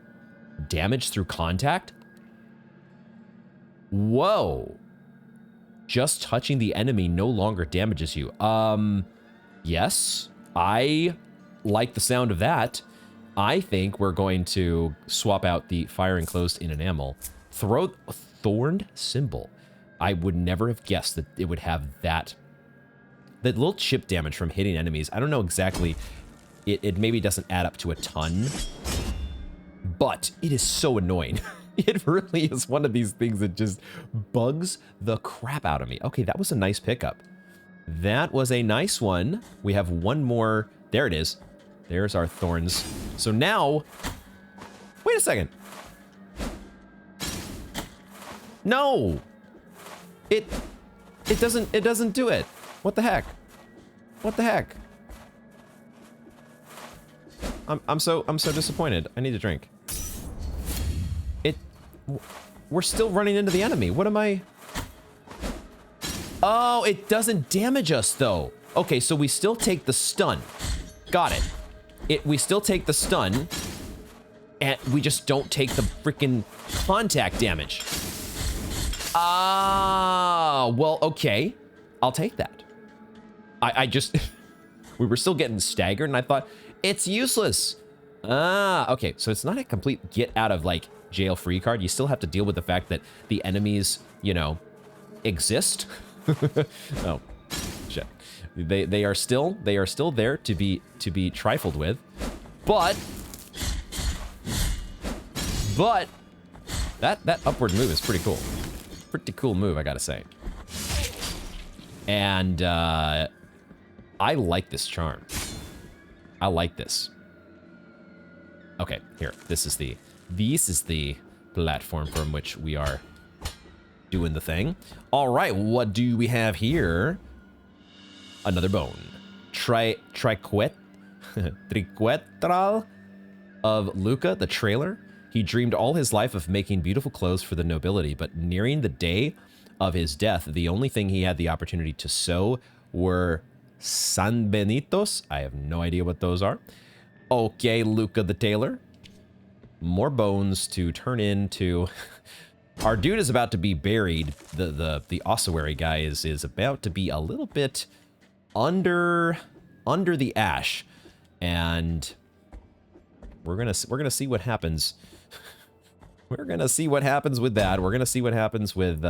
damage through contact. Whoa. Just touching the enemy no longer damages you. Yes. I like the sound of that. I think we're going to swap out the fire enclosed in enamel. Throw a thorned symbol. I would never have guessed that it would have that. That little chip damage from hitting enemies. I don't know exactly. It maybe doesn't add up to a ton. But it is so annoying. It really is one of these things that just bugs the crap out of me. Okay, that was a nice pickup. That was a nice one. We have one more. There it is. There's our thorns. So now, wait a second. No, it doesn't do it. What the heck? What the heck? I'm so disappointed. I need a drink. We're still running into the enemy. What am I? Oh, it doesn't damage us though. Okay, so we still take the stun. Got it. We still take the stun, and we just don't take the freaking contact damage. Ah, well, okay. I'll take that. I just, we were still getting staggered, and I thought, it's useless. Ah, okay, so it's not a complete get out of, like, jail free card. You still have to deal with the fact that the enemies, you know, exist. Oh, shit. They are still there to be trifled with, but that upward move is pretty cool. Pretty cool move, I gotta say. And I like this charm. I like this. Okay, here. This is the platform from which we are doing the thing. All right, what do we have here? Another bone. Triquetral of Luca, the trailer. He dreamed all his life of making beautiful clothes for the nobility, but nearing the day of his death, the only thing he had the opportunity to sew were sanbenitos. I have no idea what those are. Okay, Luca the tailor. More bones to turn into. Our dude is about to be buried. The ossuary guy is about to be a little bit under the ash, and we're gonna see what happens. We're gonna see what happens with that. We're gonna see what happens with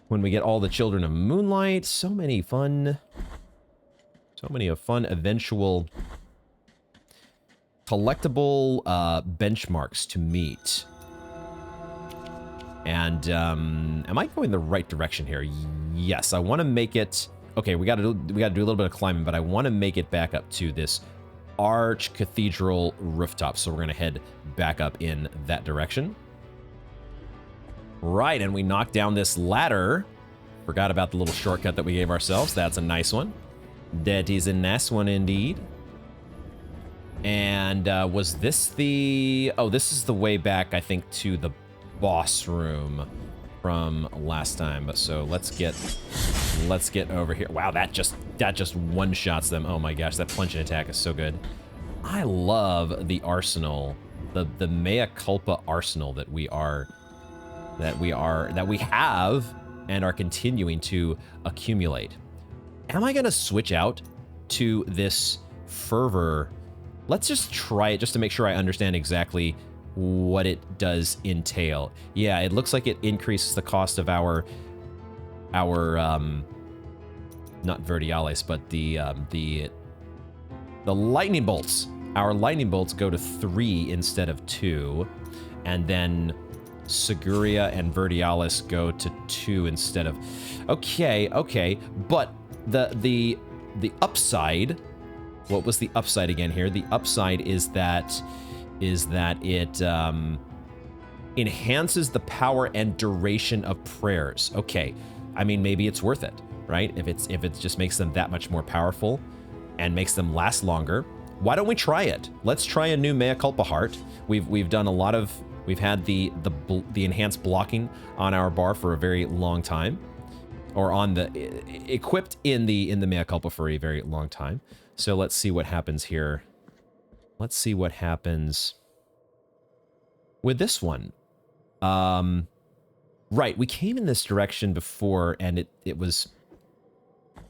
when we get all the children of moonlight. So many fun eventual collectible benchmarks to meet. And am I going the right direction here? Yes, I want to make it. Okay, we got to do a little bit of climbing, but I want to make it back up to this archcathedral rooftop. So we're gonna head back up in that direction. Right, and we knocked down this ladder. Forgot about the little shortcut that we gave ourselves. That's a nice one. That is a nice one indeed. And was this the... Oh, this is the way back, I think, to the boss room from last time. But so let's get over here. Wow, that just one-shots them. Oh my gosh, that plunging attack is so good. I love the arsenal, the mea culpa arsenal that we have and are continuing to accumulate. Am I gonna switch out to this fervor? Let's just try it just to make sure I understand exactly what it does entail. Yeah, it looks like it increases the cost of our not vertiales, but the lightning bolts. Our lightning bolts go to 3 instead of 2, and then Seguria and Vertialis go to 2 instead of. Okay, but the upside. What was the upside again here? The upside is that it enhances the power and duration of prayers. Okay, I mean maybe it's worth it, right? If it just makes them that much more powerful and makes them last longer, why don't we try it? Let's try a new Mea Culpa heart. We've done a lot of. We've had the enhanced blocking on our bar for a very long time, or on the equipped in the Mea Culpa for a very long time. So let's see what happens here. Let's see what happens with this one. Right, we came in this direction before, and it was...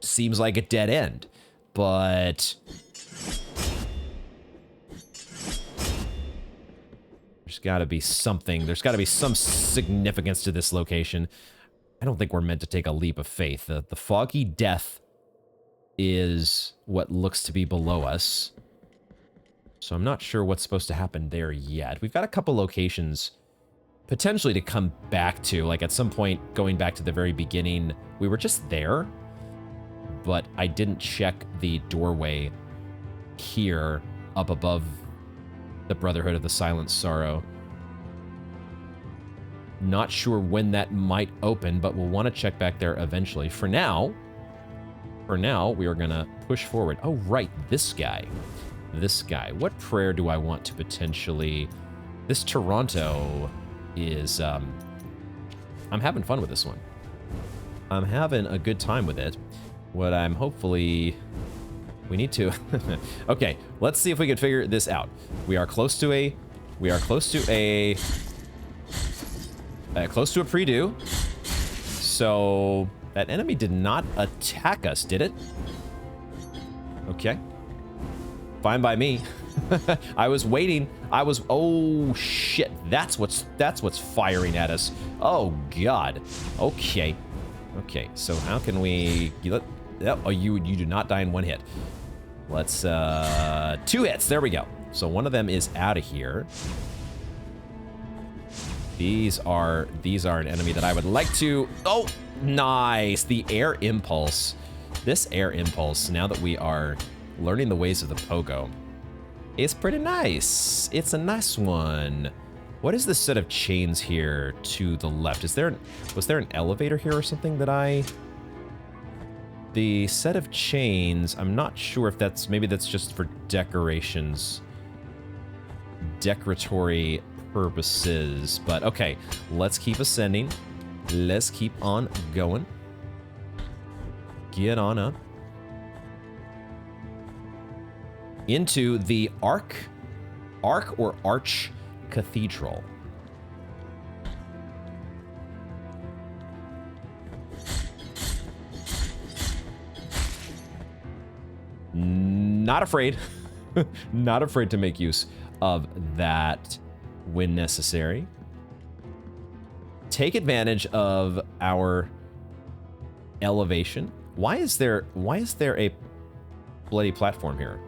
seems like a dead end, but... there's got to be something. There's got to be some significance to this location. I don't think we're meant to take a leap of faith. The foggy death is what looks to be below us. So I'm not sure what's supposed to happen there yet. We've got a couple locations potentially to come back to. Like at some point, going back to the very beginning, we were just there. But I didn't check the doorway here up above the Brotherhood of the Silent Sorrow. Not sure when that might open, but we'll want to check back there eventually. For now, we are going to push forward. Oh, right, this guy. This guy. What prayer do I want to potentially... This Toronto is... I'm having fun with this one. I'm having a good time with it. What I'm hopefully... We need to... Okay, let's see if we can figure this out. We are close to a... close to a pre-do. So that enemy did not attack us, did it? Okay. Fine by me. I was waiting. Oh shit. That's what's firing at us. Oh god. Okay. Okay. So how can we... Oh, you do not die in one hit. Let's 2 hits. There we go. So one of them is out of here. These are an enemy that I would like to... Oh, nice. The air impulse. This air impulse, now that we are learning the ways of the pogo, is pretty nice. It's a nice one. What is this set of chains here to the left? Was there an elevator here or something that I... The set of chains, I'm not sure if that's... Maybe that's just for decorations. Decoratory purposes, but okay, let's keep ascending. Let's keep on going. Get on up into the archcathedral. Not afraid. Not afraid to make use of that when necessary. Take advantage of our elevation. Why is there a bloody platform here?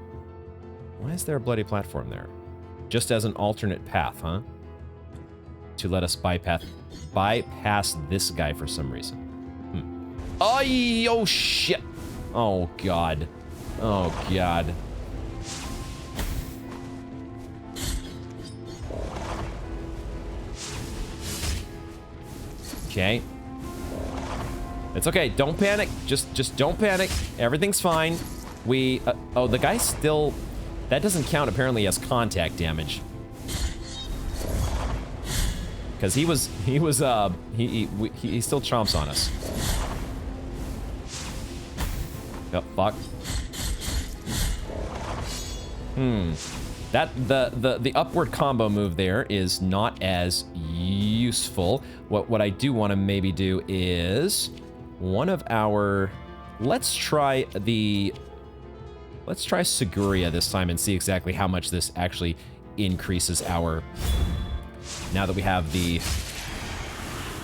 Why is there a bloody platform there? Just as an alternate path, huh? To let us bypass this guy for some reason. Oh shit. Oh god. Oh god. Okay. It's okay. Don't panic. Just don't panic. Everything's fine. We... oh, the guy still... That doesn't count apparently as contact damage. Because he still chomps on us. Oh, fuck. That the upward combo move there is not as useful. What I do want to maybe do is one of our... Let's try Seguria this time and see exactly how much this actually increases our... Now that we have the...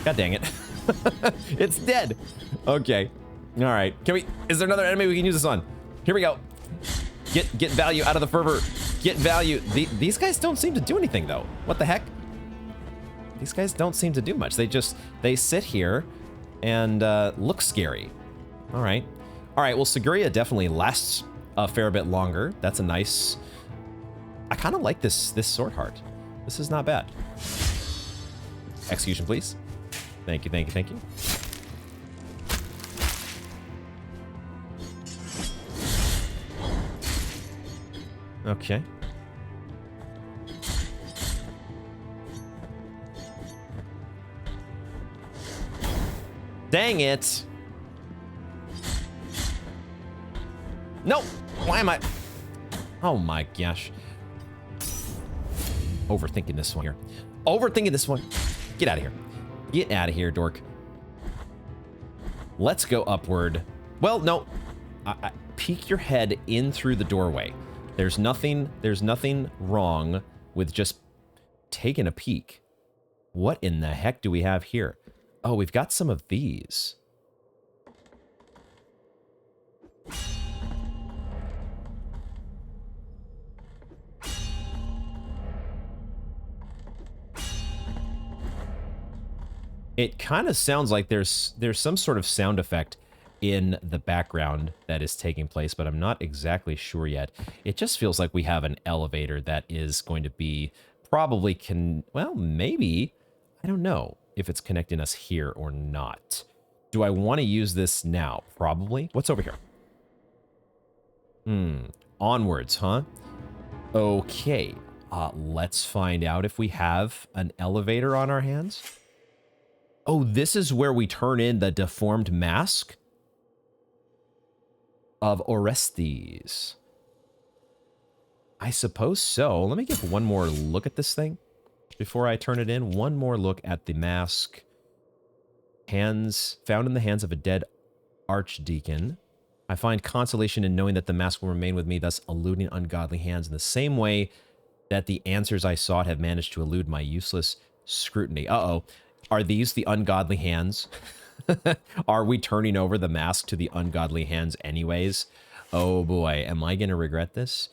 God dang it. It's dead. Okay. All right. Is there another enemy we can use this on? Here we go. Get value out of the fervor. Get value. These guys don't seem to do anything though. What the heck? These guys don't seem to do much. They sit here and look scary. All right. All right. Well, Seguria definitely lasts a fair bit longer. That's a nice... I kind of like this sword heart. This is not bad. Execution, please. Thank you, thank you, thank you. Okay. Dang it. No! Why am I... Oh my gosh. Overthinking this one here. Overthinking this one. Get out of here. Get out of here, dork. Let's go upward. Well, no. Peek your head in through the doorway. There's nothing wrong with just taking a peek. What in the heck do we have here? Oh, we've got some of these. It kind of sounds like there's some sort of sound effect in the background that is taking place, but I'm not exactly sure yet. It just feels like we have an elevator that is going to be probably well, maybe, I don't know if it's connecting us here or not. Do I want to use this now? Probably. What's over here? Onwards, huh? Okay. Let's find out if we have an elevator on our hands. Oh, this is where we turn in the deformed mask of Orestes. I suppose so. Let me get one more look at this thing before I turn it in. One more look at the mask. Hands found in the hands of a dead archdeacon. I find consolation in knowing that the mask will remain with me, thus eluding ungodly hands in the same way that the answers I sought have managed to elude my useless scrutiny. Uh-oh. Are these the ungodly hands? Are we turning over the mask to the ungodly hands anyways? Oh boy, am I going to regret this?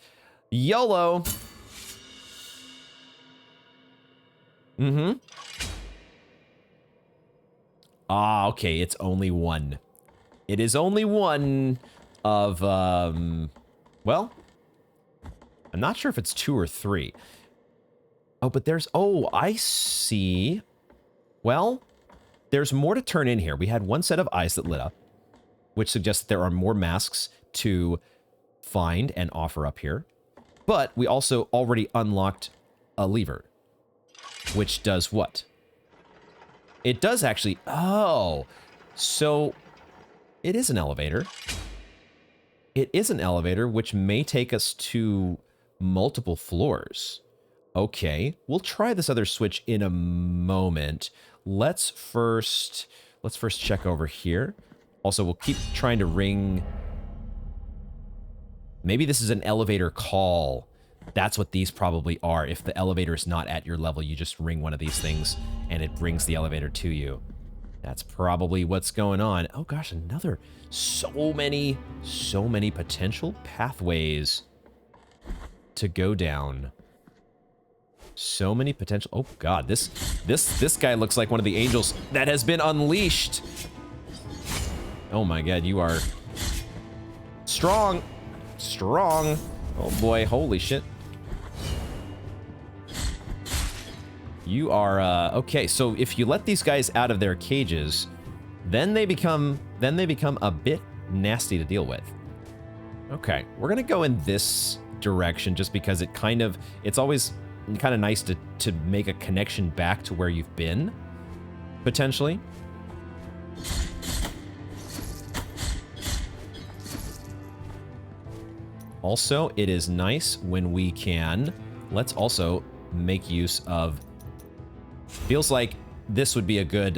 YOLO! Ah, okay, it's only one. It is only one of, well, I'm not sure if it's 2 or 3. Oh, but there's, oh, I see. Well, there's more to turn in here. We had one set of eyes that lit up, which suggests that there are more masks to find and offer up here. But we also already unlocked a lever, which does what? It does actually, oh, so it is an elevator. It is an elevator, which may take us to multiple floors. Okay, we'll try this other switch in a moment. Let's first check over here. Also, we'll keep trying to ring. Maybe this is an elevator call. That's what these probably are. If the elevator is not at your level, you just ring one of these things and it brings the elevator to you. That's probably what's going on. Oh gosh, another. So many potential pathways to go down. So many potential. Oh god, this guy looks like one of the angels that has been unleashed. Oh my god, you are strong. Strong. Oh boy, holy shit. You are okay, so if you let these guys out of their cages, then they become a bit nasty to deal with. Okay, we're gonna go in this direction just because it's always kind of nice to make a connection back to where you've been, potentially. Also, it is nice when we can, let's also make use of, feels like this would be a good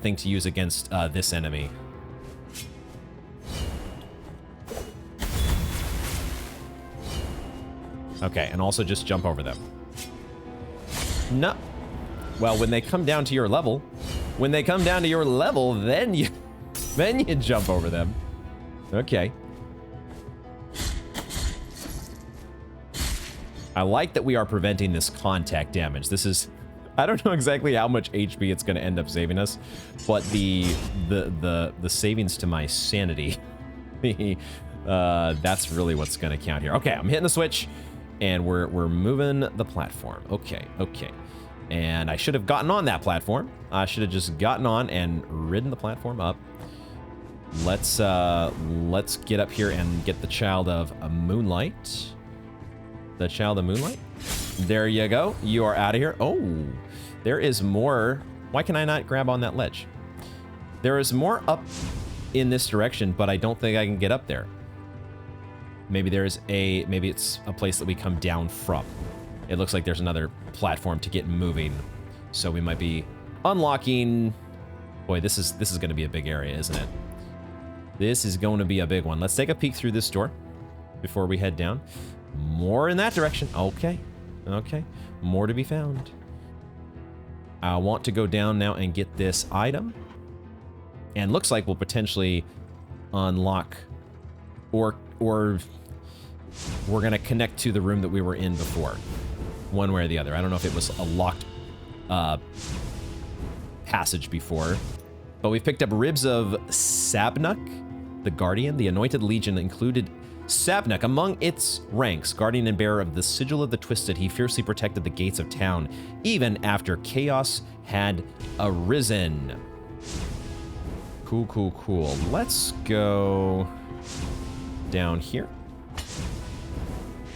thing to use against this enemy. Okay, and also just jump over them. No. Well, when they come down to your level, then you jump over them. Okay. I like that we are preventing this contact damage. This is, I don't know exactly how much HP it's going to end up saving us, but the savings to my sanity, that's really what's going to count here. Okay, I'm hitting the switch. And we're moving the platform. Okay. And I should have gotten on that platform. I should have just gotten on and ridden the platform up. Let's get up here and get the Child of Moonlight. The Child of Moonlight. There you go. You are out of here. Oh, there is more. Why can I not grab on that ledge? There is more up in this direction, but I don't think I can get up there. Maybe it's a place that we come down from. It looks like there's another platform to get moving. So we might be unlocking... Boy, this is going to be a big area, isn't it? This is going to be a big one. Let's take a peek through this door before we head down. More in that direction. Okay. Okay. More to be found. I want to go down now and get this item. And looks like we'll potentially unlock or we're going to connect to the room that we were in before. One way or the other. I don't know if it was a locked passage before. But we've picked up ribs of Sabnuk, the Guardian. The Anointed Legion included Sabnuk among its ranks. Guardian and bearer of the Sigil of the Twisted, he fiercely protected the gates of town, even after chaos had arisen. Cool, cool, cool. Let's go down here.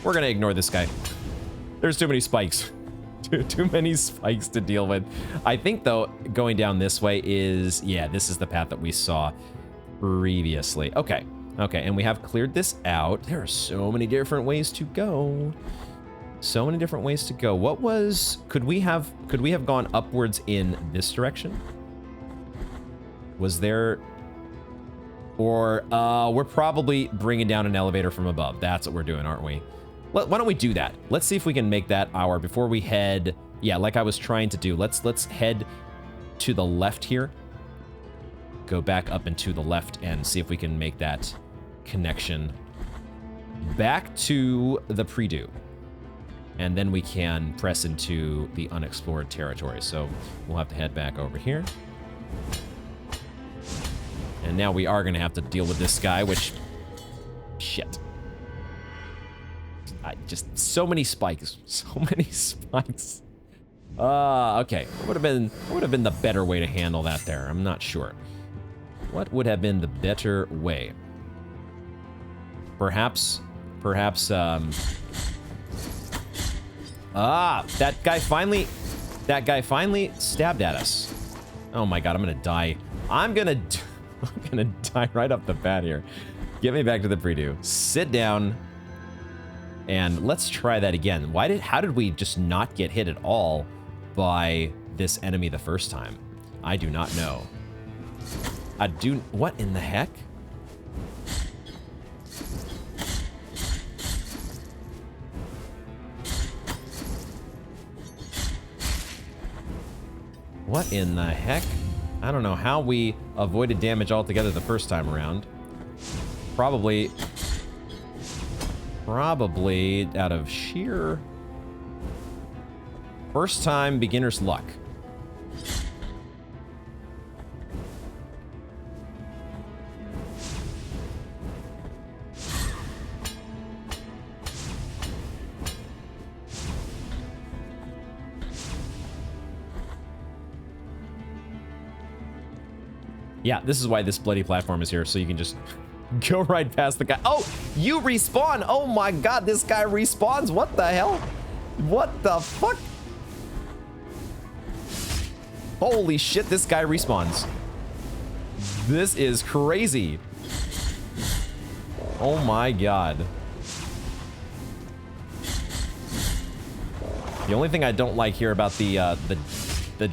We're gonna ignore this guy. There's too many spikes. Too many spikes to deal with. I think, though, going down this way is... Yeah, this is the path that we saw previously. Okay. Okay, and we have cleared this out. There are so many different ways to go. So many different ways to go. What was... Could we have gone upwards in this direction? Was there... Or, we're probably bringing down an elevator from above. That's what we're doing, aren't we? Why don't we do that? Let's see if we can make that our... Before we head... Yeah, like I was trying to do. Let's head to the left here. Go back up and to the left and see if we can make that connection back to the Predu. And then we can press into the unexplored territory. So we'll have to head back over here. And now we are going to have to deal with this guy, which... Shit. Just so many spikes. So many spikes. Okay. What would have been the better way to handle that there? I'm not sure. What would have been the better way? Perhaps, that guy finally stabbed at us. Oh my god, I'm gonna die. I'm gonna die right off the bat here. Get me back to the Predu. Sit down. And let's try that again. How did we just not get hit at all by this enemy the first time? I do not know. What in the heck? What in the heck? I don't know how we avoided damage altogether the first time around. Probably out of sheer first time beginner's luck. Yeah, this is why this bloody platform is here, so you can just go right past the guy. Oh, you respawn. Oh my god, this guy respawns. What the hell? What the fuck? Holy shit, this guy respawns. This is crazy. Oh my god. The only thing I don't like here about the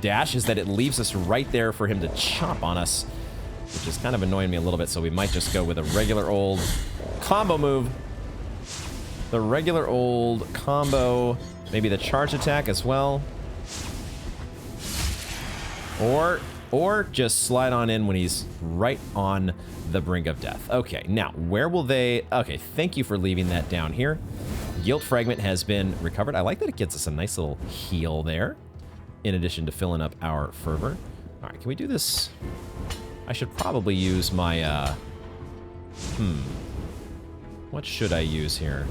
dash is that it leaves us right there for him to chomp on us, which is kind of annoying me a little bit, so we might just go with a regular old combo move. The regular old combo, maybe the charge attack as well. Or just slide on in when he's right on the brink of death. Okay, now, where will they... Okay, thank you for leaving that down here. Guilt Fragment has been recovered. I like that it gets us a nice little heal there, in addition to filling up our fervor. All right, can we do this? I should probably use my, what should I use here?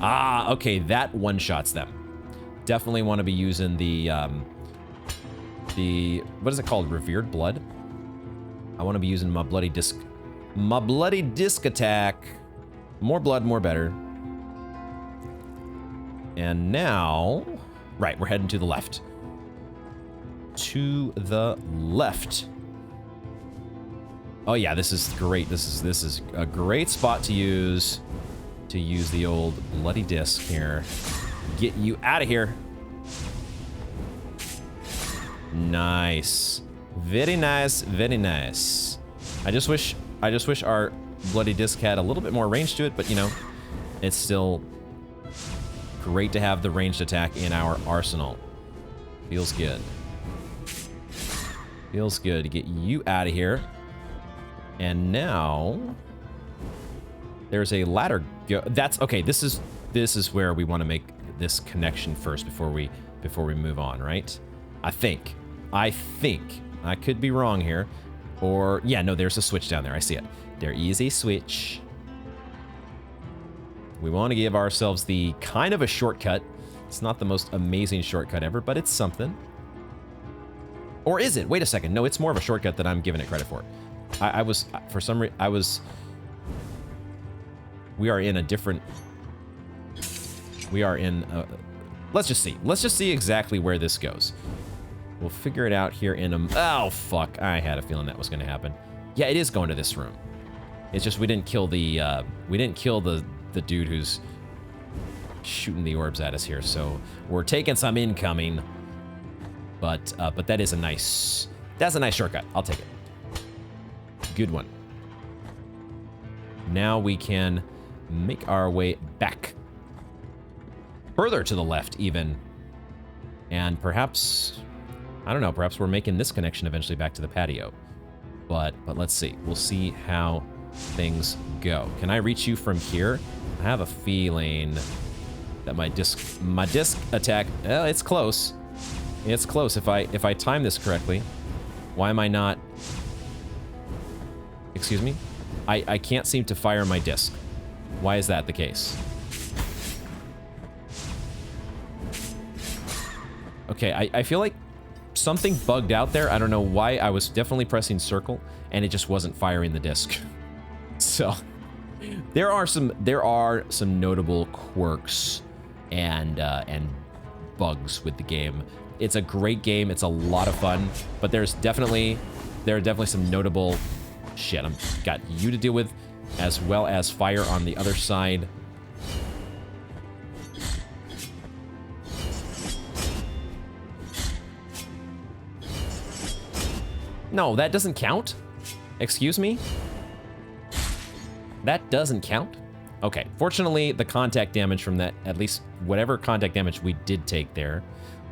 Ah, okay, that one-shots them. Definitely want to be using the, what is it called? Revered Blood? I want to be using my bloody disc attack. More blood, more better. And now, right, we're heading to the left. To the left. Oh yeah, this is great. This is a great spot to use the old bloody disc here. Get you out of here. Nice. Very nice, very nice. I just wish our bloody disc had a little bit more range to it, but you know, it's still great to have the ranged attack in our arsenal. Feels good. Feels good to get you out of here. And now there's a ladder. That's okay. This is where we want to make this connection first before we move on, right? I think. I could be wrong here. Or yeah, no, there's a switch down there. I see it. There is a switch. We want to give ourselves the kind of a shortcut. It's not the most amazing shortcut ever, but it's something. Or is it? Wait a second. No, it's more of a shortcut than I'm giving it credit for. We are in a different... We are in... let's just see. Let's just see exactly where this goes. We'll figure it out here in a... Oh, fuck. I had a feeling that was going to happen. Yeah, it is going to this room. It's just we didn't kill the... the dude who's shooting the orbs at us here, so we're taking some incoming. But that is a nice... That's a nice shortcut. I'll take it. Good one. Now we can make our way back. Further to the left, even. And perhaps... I don't know, perhaps we're making this connection eventually back to the patio. But let's see. We'll see how things go. Can I reach you from here? I have a feeling that my disc attack... it's close. It's close if I time this correctly. Why am I not... Excuse me? I can't seem to fire my disc. Why is that the case? Okay, I feel like something bugged out there. I don't know why. I was definitely pressing circle, and it just wasn't firing the disc. So, there are some notable quirks and bugs with the game. It's a great game. It's a lot of fun, but there are definitely some notable shit. I've got you to deal with, as well as fire on the other side. No, that doesn't count? Excuse me? That doesn't count? Okay, fortunately, the contact damage from that, at least whatever contact damage we did take there,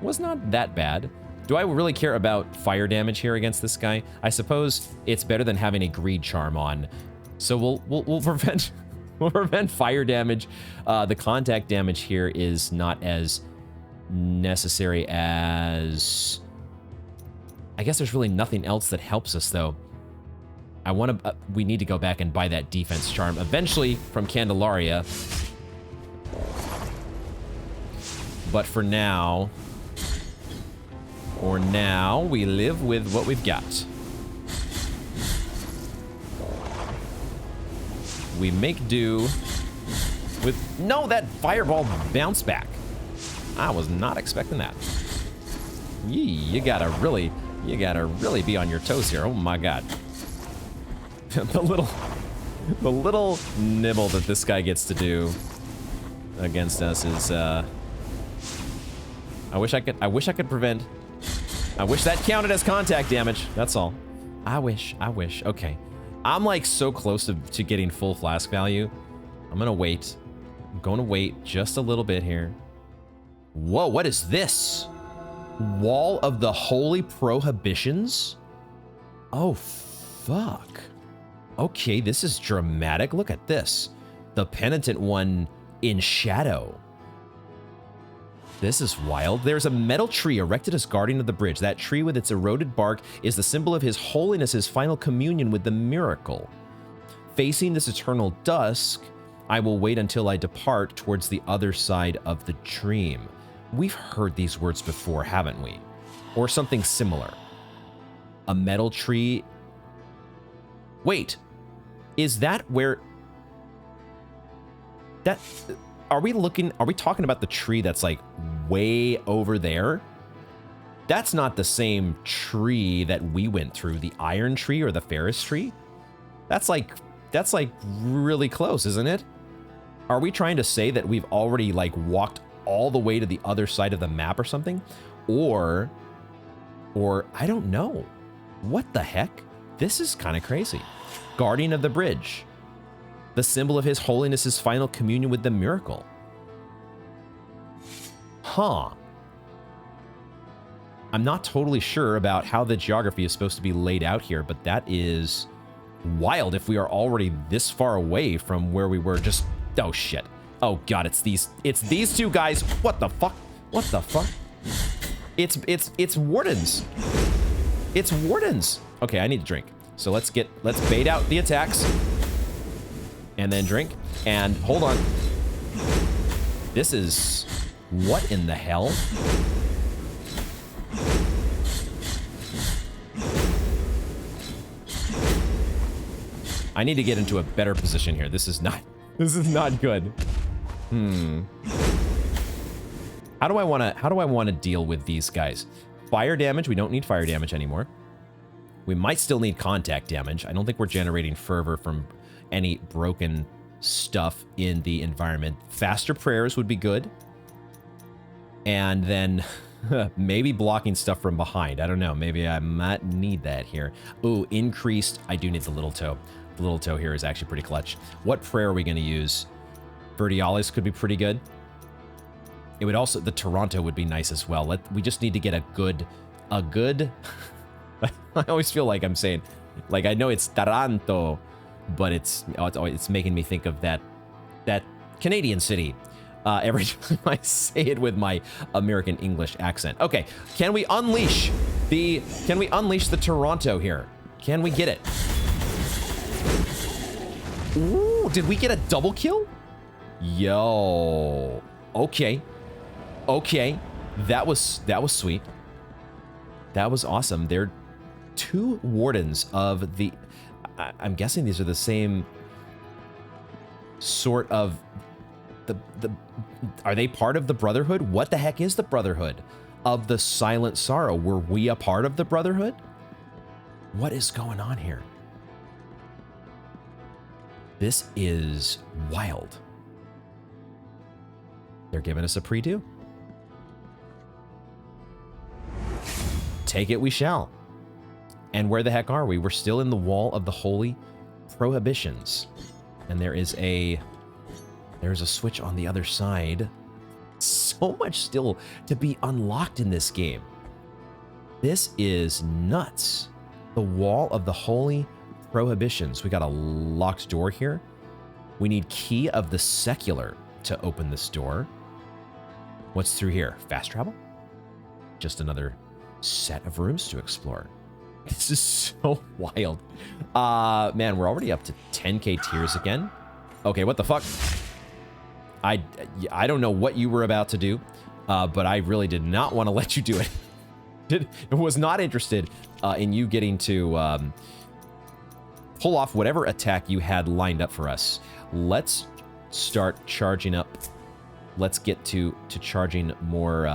was not that bad. Do I really care about fire damage here against this guy? I suppose it's better than having a greed charm on. So we'll prevent we'll prevent fire damage. The contact damage here is not as necessary as... I guess there's really nothing else that helps us though. we need to go back and buy that defense charm eventually from Candelaria. But for now, we live with what we've got. We make do with... No, that fireball bounced back. I was not expecting that. Yee, you gotta really be on your toes here. Oh my god. the little nibble that this guy gets to do against us is I wish I could prevent. I wish that counted as contact damage. That's all. I wish. Okay. I'm like so close to getting full flask value. I'm gonna wait. I'm going to wait just a little bit here. Whoa, what is this? Wall of the Holy Prohibitions? Oh, fuck. Okay, this is dramatic. Look at this. The penitent one in shadow. This is wild. There's a metal tree erected as guardian of the bridge. That tree with its eroded bark is the symbol of His Holiness's final communion with the miracle. Facing this eternal dusk, I will wait until I depart towards the other side of the dream. We've heard these words before, haven't we? Or something similar. A metal tree. Wait, is that where... That... Are we talking about the tree that's like way over there? That's not the same tree that we went through, the iron tree or the Ferris tree. That's like really close, isn't it? Are we trying to say that we've already like walked all the way to the other side of the map or something? Or Or I don't know. What the heck? This is kind of crazy. Guardian of the bridge. The symbol of His Holiness's final communion with the miracle. Huh. I'm not totally sure about how the geography is supposed to be laid out here, but that is wild if we are already this far away from where we were just... Oh, shit. Oh, God, it's these two guys. What the fuck? What the fuck? It's wardens. It's wardens. Okay, I need to drink. So let's bait out the attacks. And then drink. And hold on. This is... What in the hell? I need to get into a better position here. This is not good. How do I want to deal with these guys? Fire damage, we don't need fire damage anymore. We might still need contact damage. I don't think we're generating fervor from any broken stuff in the environment. Faster prayers would be good. And then maybe blocking stuff from behind. I don't know. Maybe I might need that here. Ooh, increased. I do need the little toe. The little toe here is actually pretty clutch. What prayer are we going to use? Vertialis could be pretty good. It would also, the Toronto would be nice as well. We just need to get a good, I always feel like I'm saying, like I know it's Taranto, but it's making me think of that Canadian city. Every time I say it with my American English accent. Okay, can we unleash the Toronto here? Can we get it? Ooh, did we get a double kill? Yo. Okay. Okay. That was sweet. That was awesome. They're two wardens of the... I'm guessing these are the same sort of... Are they part of the Brotherhood? What the heck is the Brotherhood of the Silent Sorrow? Were we a part of the Brotherhood? What is going on here? This is wild. They're giving us a pre-do. Take it we shall. And where the heck are we? We're still in the Wall of the Holy Prohibitions. And there's a switch on the other side. So much still to be unlocked in this game. This is nuts. The Wall of the Holy Prohibitions. We got a locked door here. We need key of the secular to open this door. What's through here? Fast travel? Just another set of rooms to explore. This is so wild. Man, we're already up to 10k tiers again. Okay, what the fuck? I don't know what you were about to do, but I really did not want to let you do it. Was not interested in you getting to pull off whatever attack you had lined up for us. Let's start charging up. Let's get to charging more.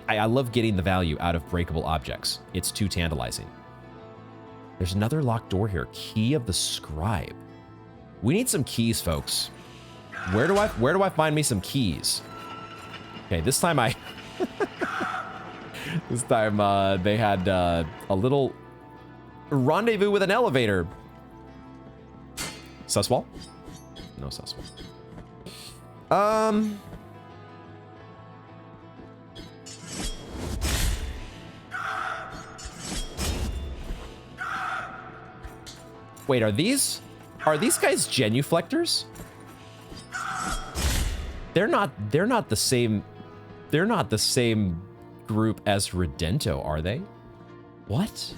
I love getting the value out of breakable objects. It's too tantalizing. There's another locked door here. Key of the Scribe. We need some keys, folks. Where do I find me some keys? Okay, this time this time they had a little rendezvous with an elevator. Suswall? No Suswall. Wait, are these guys genuflectors? They're not the same. They're not the same group as Redento, are they? What?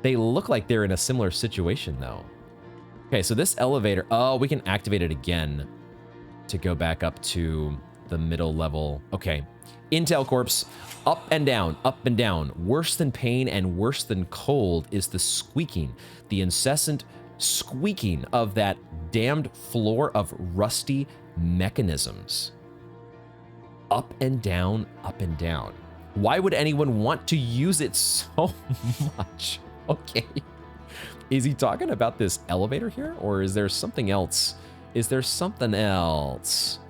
They look like they're in a similar situation though. Okay, so this elevator, oh, we can activate it again to go back up to the middle level. Okay. Intel Corpse, up and down, up and down. Worse than pain and worse than cold is the squeaking, the incessant squeaking of that damned floor of rusty mechanisms. Up and down, up and down. Why would anyone want to use it so much? Okay. Is he talking about this elevator here? Or is there something else? Is there something else?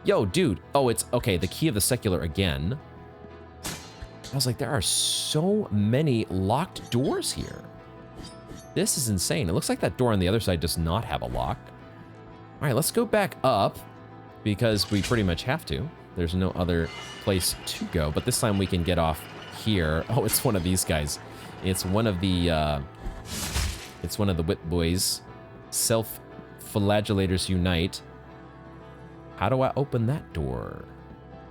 Yo, dude. Oh, it's okay. The key of the secular again. I was like, there are so many locked doors here. This is insane. It looks like that door on the other side does not have a lock. All right, let's go back up because we pretty much have to. There's no other place to go, but this time we can get off here. Oh, it's one of these guys. It's one of the whip boys. Self-flagellators unite. How do I open that door?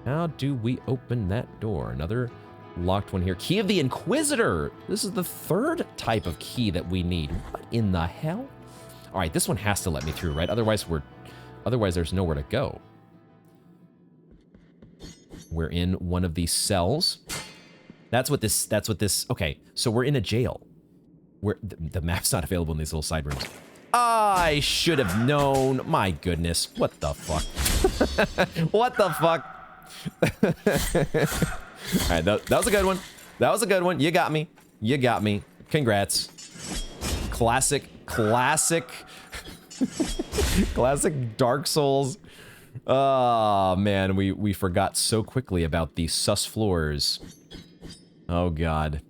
How do we open that door? Another locked one here. Key of the Inquisitor. This is the third type of key that we need. What in the hell? All right, this one has to let me through, right? Otherwise there's nowhere to go. We're in one of these cells. That's what this, okay, so we're in a jail. The map's not available in these little side rooms. I should have known. My goodness, what the fuck? What the fuck? All right, that was a good one. That was a good one. You got me. You got me. Congrats. Classic Dark Souls. Oh, man, we forgot so quickly about the sus floors. Oh, God.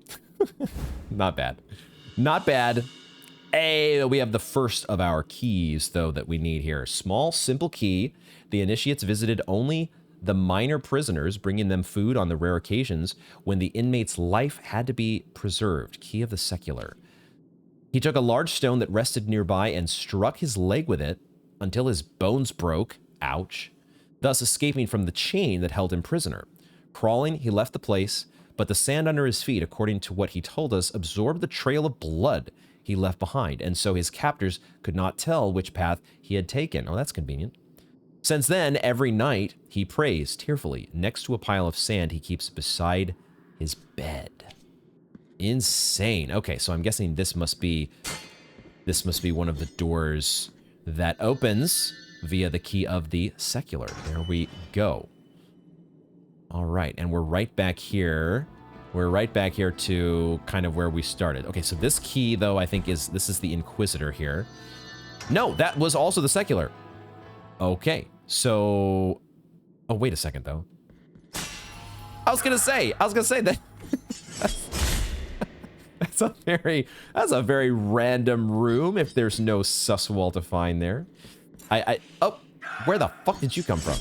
Not bad. Not bad. Hey, we have the first of our keys, though, that we need here. Small, simple key. The initiates visited only the minor prisoners, bringing them food on the rare occasions when the inmate's life had to be preserved. Key of the secular. He took a large stone that rested nearby and struck his leg with it until his bones broke. Ouch. Thus escaping from the chain that held him prisoner. Crawling, he left the place, but the sand under his feet, according to what he told us, absorbed the trail of blood he left behind, and so his captors could not tell which path he had taken. Oh, that's convenient. Since then, every night, he prays tearfully next to a pile of sand he keeps beside his bed. Insane. Okay, so I'm guessing this must be one of the doors that opens via the key of the secular. There we go. All right, and we're right back here. We're right back here to kind of where we started. Okay, so this key, though, I think this is the Inquisitor here. No, that was also the secular. Okay, so... Oh, wait a second, though. I was gonna say that... That's a very random room if there's no sus wall to find there. Oh, where the fuck did you come from?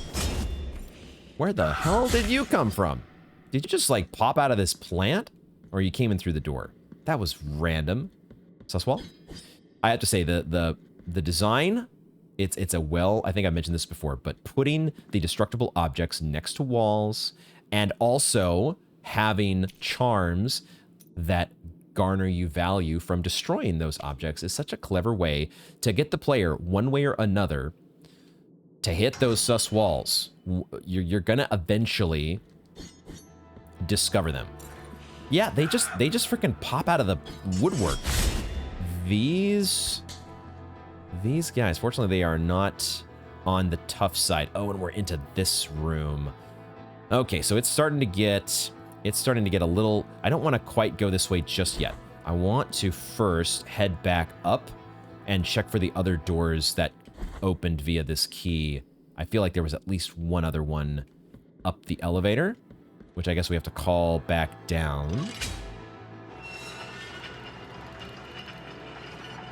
Where the hell did you come from? Did you just like pop out of this plant? Or you came in through the door? That was random. Sus wall? I have to say the design, it's a well, I think I mentioned this before, but putting the destructible objects next to walls and also having charms that garner you value from destroying those objects is such a clever way to get the player, one way or another, to hit those sus walls. You're gonna eventually discover them. Yeah, they just freaking pop out of the woodwork. These guys, fortunately, they are not on the tough side. Oh, and we're into this room. Okay, so it's starting to get a little... I don't want to quite go this way just yet. I want to first head back up and check for the other doors that opened via this key. I feel like there was at least one other one up the elevator, which I guess we have to call back down.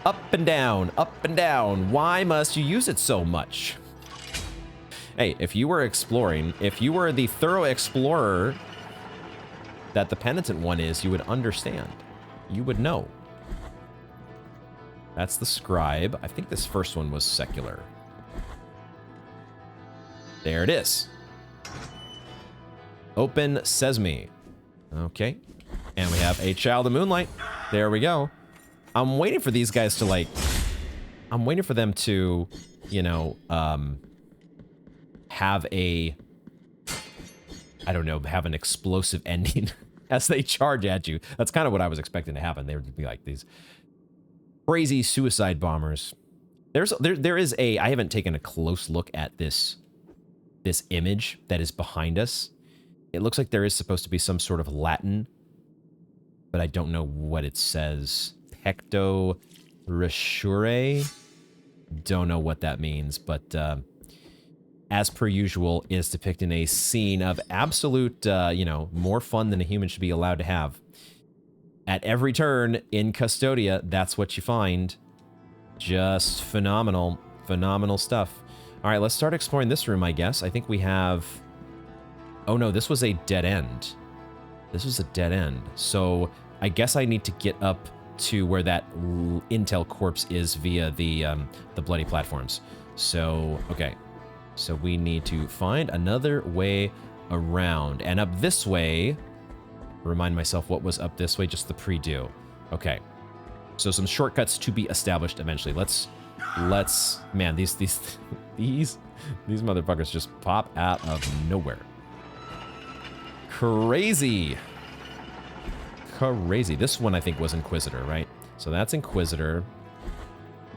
Up and down, up and down. Why must you use it so much? Hey, if you were exploring, if you were the thorough explorer that the penitent one is, you would understand. You would know. That's the scribe. I think this first one was secular. There it is. Open Sesame. Okay. And we have a Child of Moonlight. There we go. I'm waiting for these guys to like... I'm waiting for them to, you know, have a... I don't know, have an explosive ending as they charge at you. That's kind of what I was expecting to happen. They would be like these crazy suicide bombers. There is a... I haven't taken a close look at this image that is behind us. It looks like there is supposed to be some sort of Latin, but I don't know what it says. Pecto Resure? Don't know what that means, but as per usual, is depicting a scene of absolute, you know, more fun than a human should be allowed to have. At every turn in Custodia, that's what you find. Just phenomenal, phenomenal stuff. All right, let's start exploring this room, I guess. I think we have... Oh no, this was a dead end. This was a dead end. So I guess I need to get up to where that intel corpse is via the bloody platforms. So, okay. So we need to find another way around. And up this way... Remind myself what was up this way, just the pre-do. Okay. So some shortcuts to be established eventually. Let's man, these motherfuckers just pop out of nowhere. Crazy. Crazy. This one I think was Inquisitor, right? So that's Inquisitor.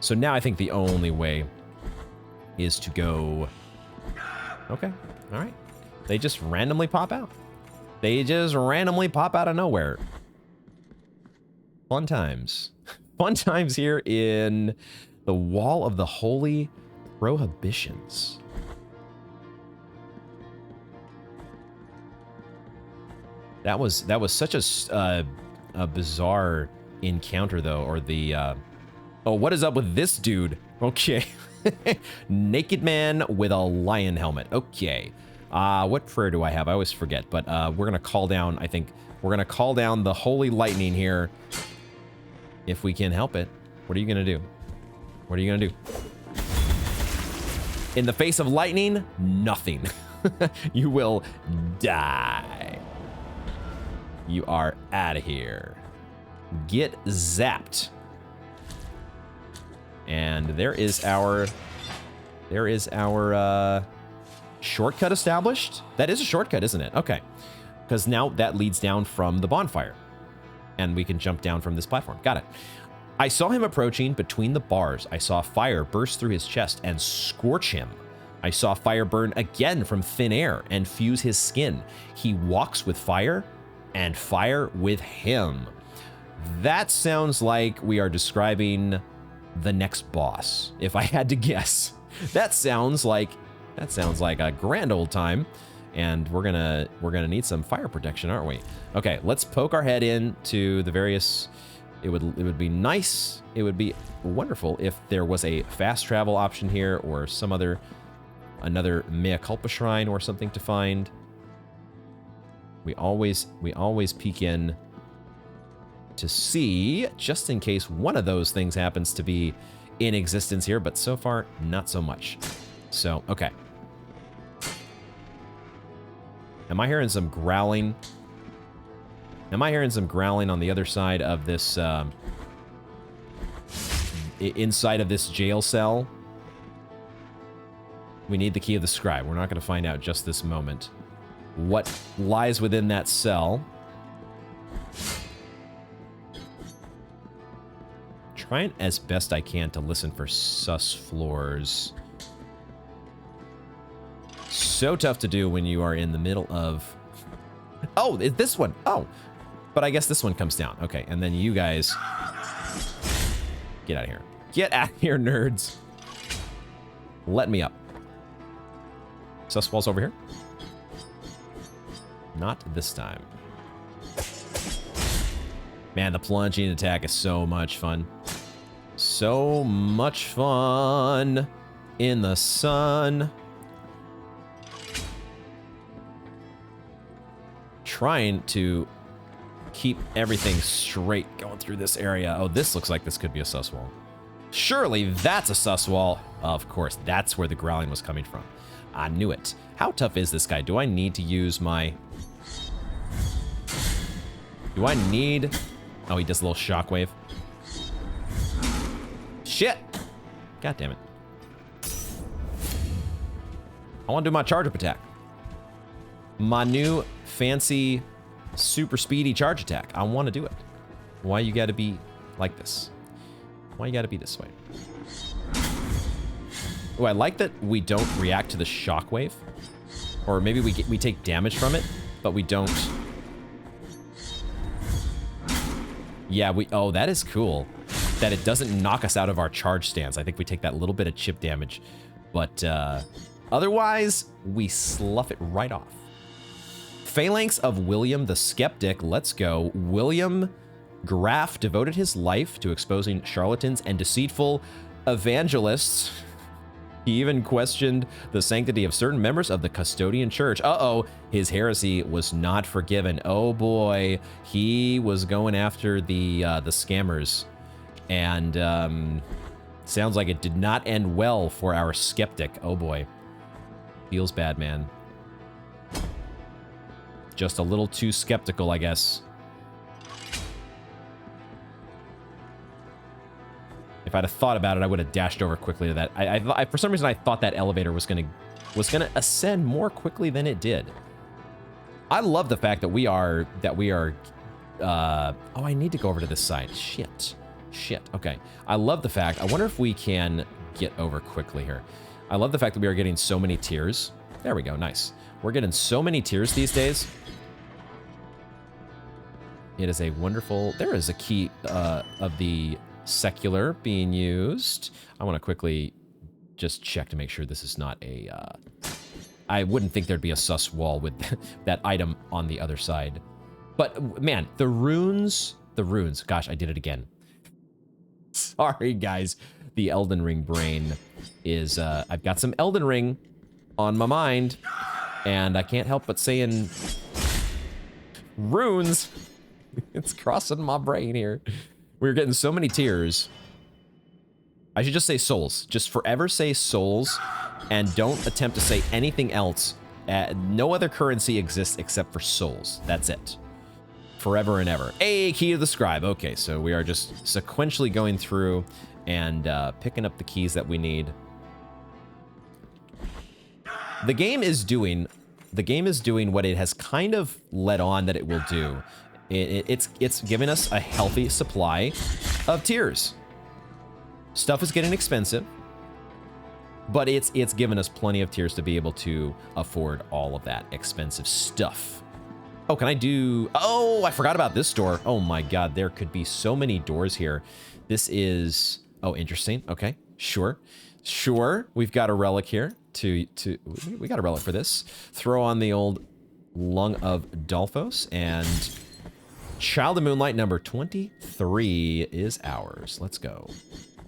So now I think the only way is to go... Okay. All right. They just randomly pop out. They just randomly pop out of nowhere. Fun times. Fun times here in the Wall of the Holy Prohibitions. That was such a bizarre encounter, though, or the... Oh, what is up with this dude? Okay. Naked man with a lion helmet. Okay. What prayer do I have? I always forget, but we're going to call down, I think, we're going to call down the holy lightning here. If we can help it. What are you going to do? What are you going to do? In the face of lightning, nothing. You will die. You are out of here. Get zapped. And there is our shortcut established. That is a shortcut, isn't it? Okay. Because now that leads down from the bonfire. And we can jump down from this platform. Got it. I saw him approaching between the bars. I saw fire burst through his chest and scorch him. I saw fire burn again from thin air and fuse his skin. He walks with fire and fire with him. That sounds like we are describing the next boss, if I had to guess. That sounds like a grand old time, and we're gonna need some fire protection, aren't we? Okay, let's poke our head into the various. It would be nice. It would be wonderful if there was a fast travel option here, or another mea culpa shrine or something to find. We always peek in to see, just in case one of those things happens to be in existence here, but so far not so much. So okay. Am I hearing some growling? Am I hearing some growling on the other side of this, inside of this jail cell? We need the key of the scribe. We're not going to find out just this moment what lies within that cell. Trying as best I can to listen for sus floors. So tough to do when you are in the middle of... Oh, it's this one. Oh, but I guess this one comes down. Okay, and then you guys... Get out of here. Get out of here, nerds. Let me up. Sus walls over here. Not this time. Man, the plunging attack is so much fun. So much fun in the sun. Trying to keep everything straight going through this area. Oh, this looks like this could be a sus wall. Surely that's a sus wall. Of course, that's where the growling was coming from. I knew it. How tough is this guy? Do I need to use my... Do I need... Oh, he does a little shockwave. Shit! God damn it. I want to do my charge up attack. My new fancy super speedy charge attack. I want to do it. Why you gotta be like this? Why you gotta be this way? Oh, I like that we don't react to the shockwave. Or maybe we take damage from it, but we don't... Yeah, oh, that is cool. That it doesn't knock us out of our charge stance. I think we take that little bit of chip damage. But, Otherwise, we slough it right off. Phalanx of William the Skeptic. Let's go. William Graff devoted his life to exposing charlatans and deceitful evangelists. He even questioned the sanctity of certain members of the custodian church. Uh-oh, his heresy was not forgiven. Oh boy, he was going after the scammers. And sounds like it did not end well for our skeptic. Oh boy. Feels bad, man. Just a little too skeptical, I guess. If I'd have thought about it, I would have dashed over quickly to that. I for some reason, I thought that elevator was gonna ascend more quickly than it did. I love the fact that we are. Oh, I need to go over to this side. Shit. Okay. I love the fact. I wonder if we can get over quickly here. I love the fact that we are getting so many tiers. There we go. Nice. We're getting so many tiers these days. It is a wonderful. There is a key of the secular being used. I want to quickly just check to make sure this is not a... I wouldn't think there'd be a sus wall with that item on the other side. But, man, the runes... Gosh, I did it again. Sorry, guys. The Elden Ring brain is... I've got some Elden Ring on my mind, and I can't help but saying... runes! It's crossing my brain here. We're getting so many tiers. I should just say souls. Just forever say souls, and don't attempt to say anything else. No other currency exists except for souls. That's it. Forever and ever. A key to the scribe. Okay, so we are just sequentially going through and picking up the keys that we need. The game is doing what it has kind of led on that it will do. It's giving us a healthy supply of tiers. Stuff is getting expensive, but it's given us plenty of tiers to be able to afford all of that expensive stuff. Oh, can I do... Oh, I forgot about this door. Oh my god, there could be so many doors here. This is... Oh, interesting. Okay, sure. We've got a relic here we got a relic for this. Throw on the old Lung of Dolphos, and Child of Moonlight number 23 is ours. Let's go.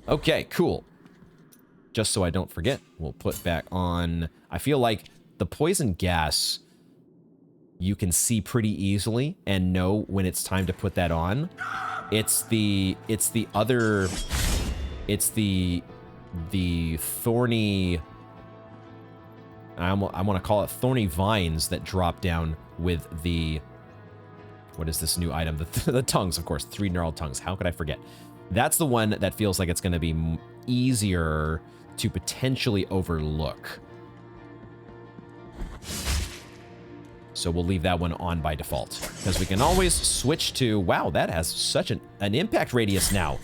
Okay, cool. Just so I don't forget, we'll put back on... I feel like the poison gas, you can see pretty easily and know when it's time to put that on. It's the thorny... I want to call it thorny vines that drop down with the... What is this new item? The tongues, of course. 3 gnarled tongues. How could I forget? That's the one that feels like it's going to be easier to potentially overlook. So we'll leave that one on by default, because we can always switch to... Wow, that has such an impact radius now.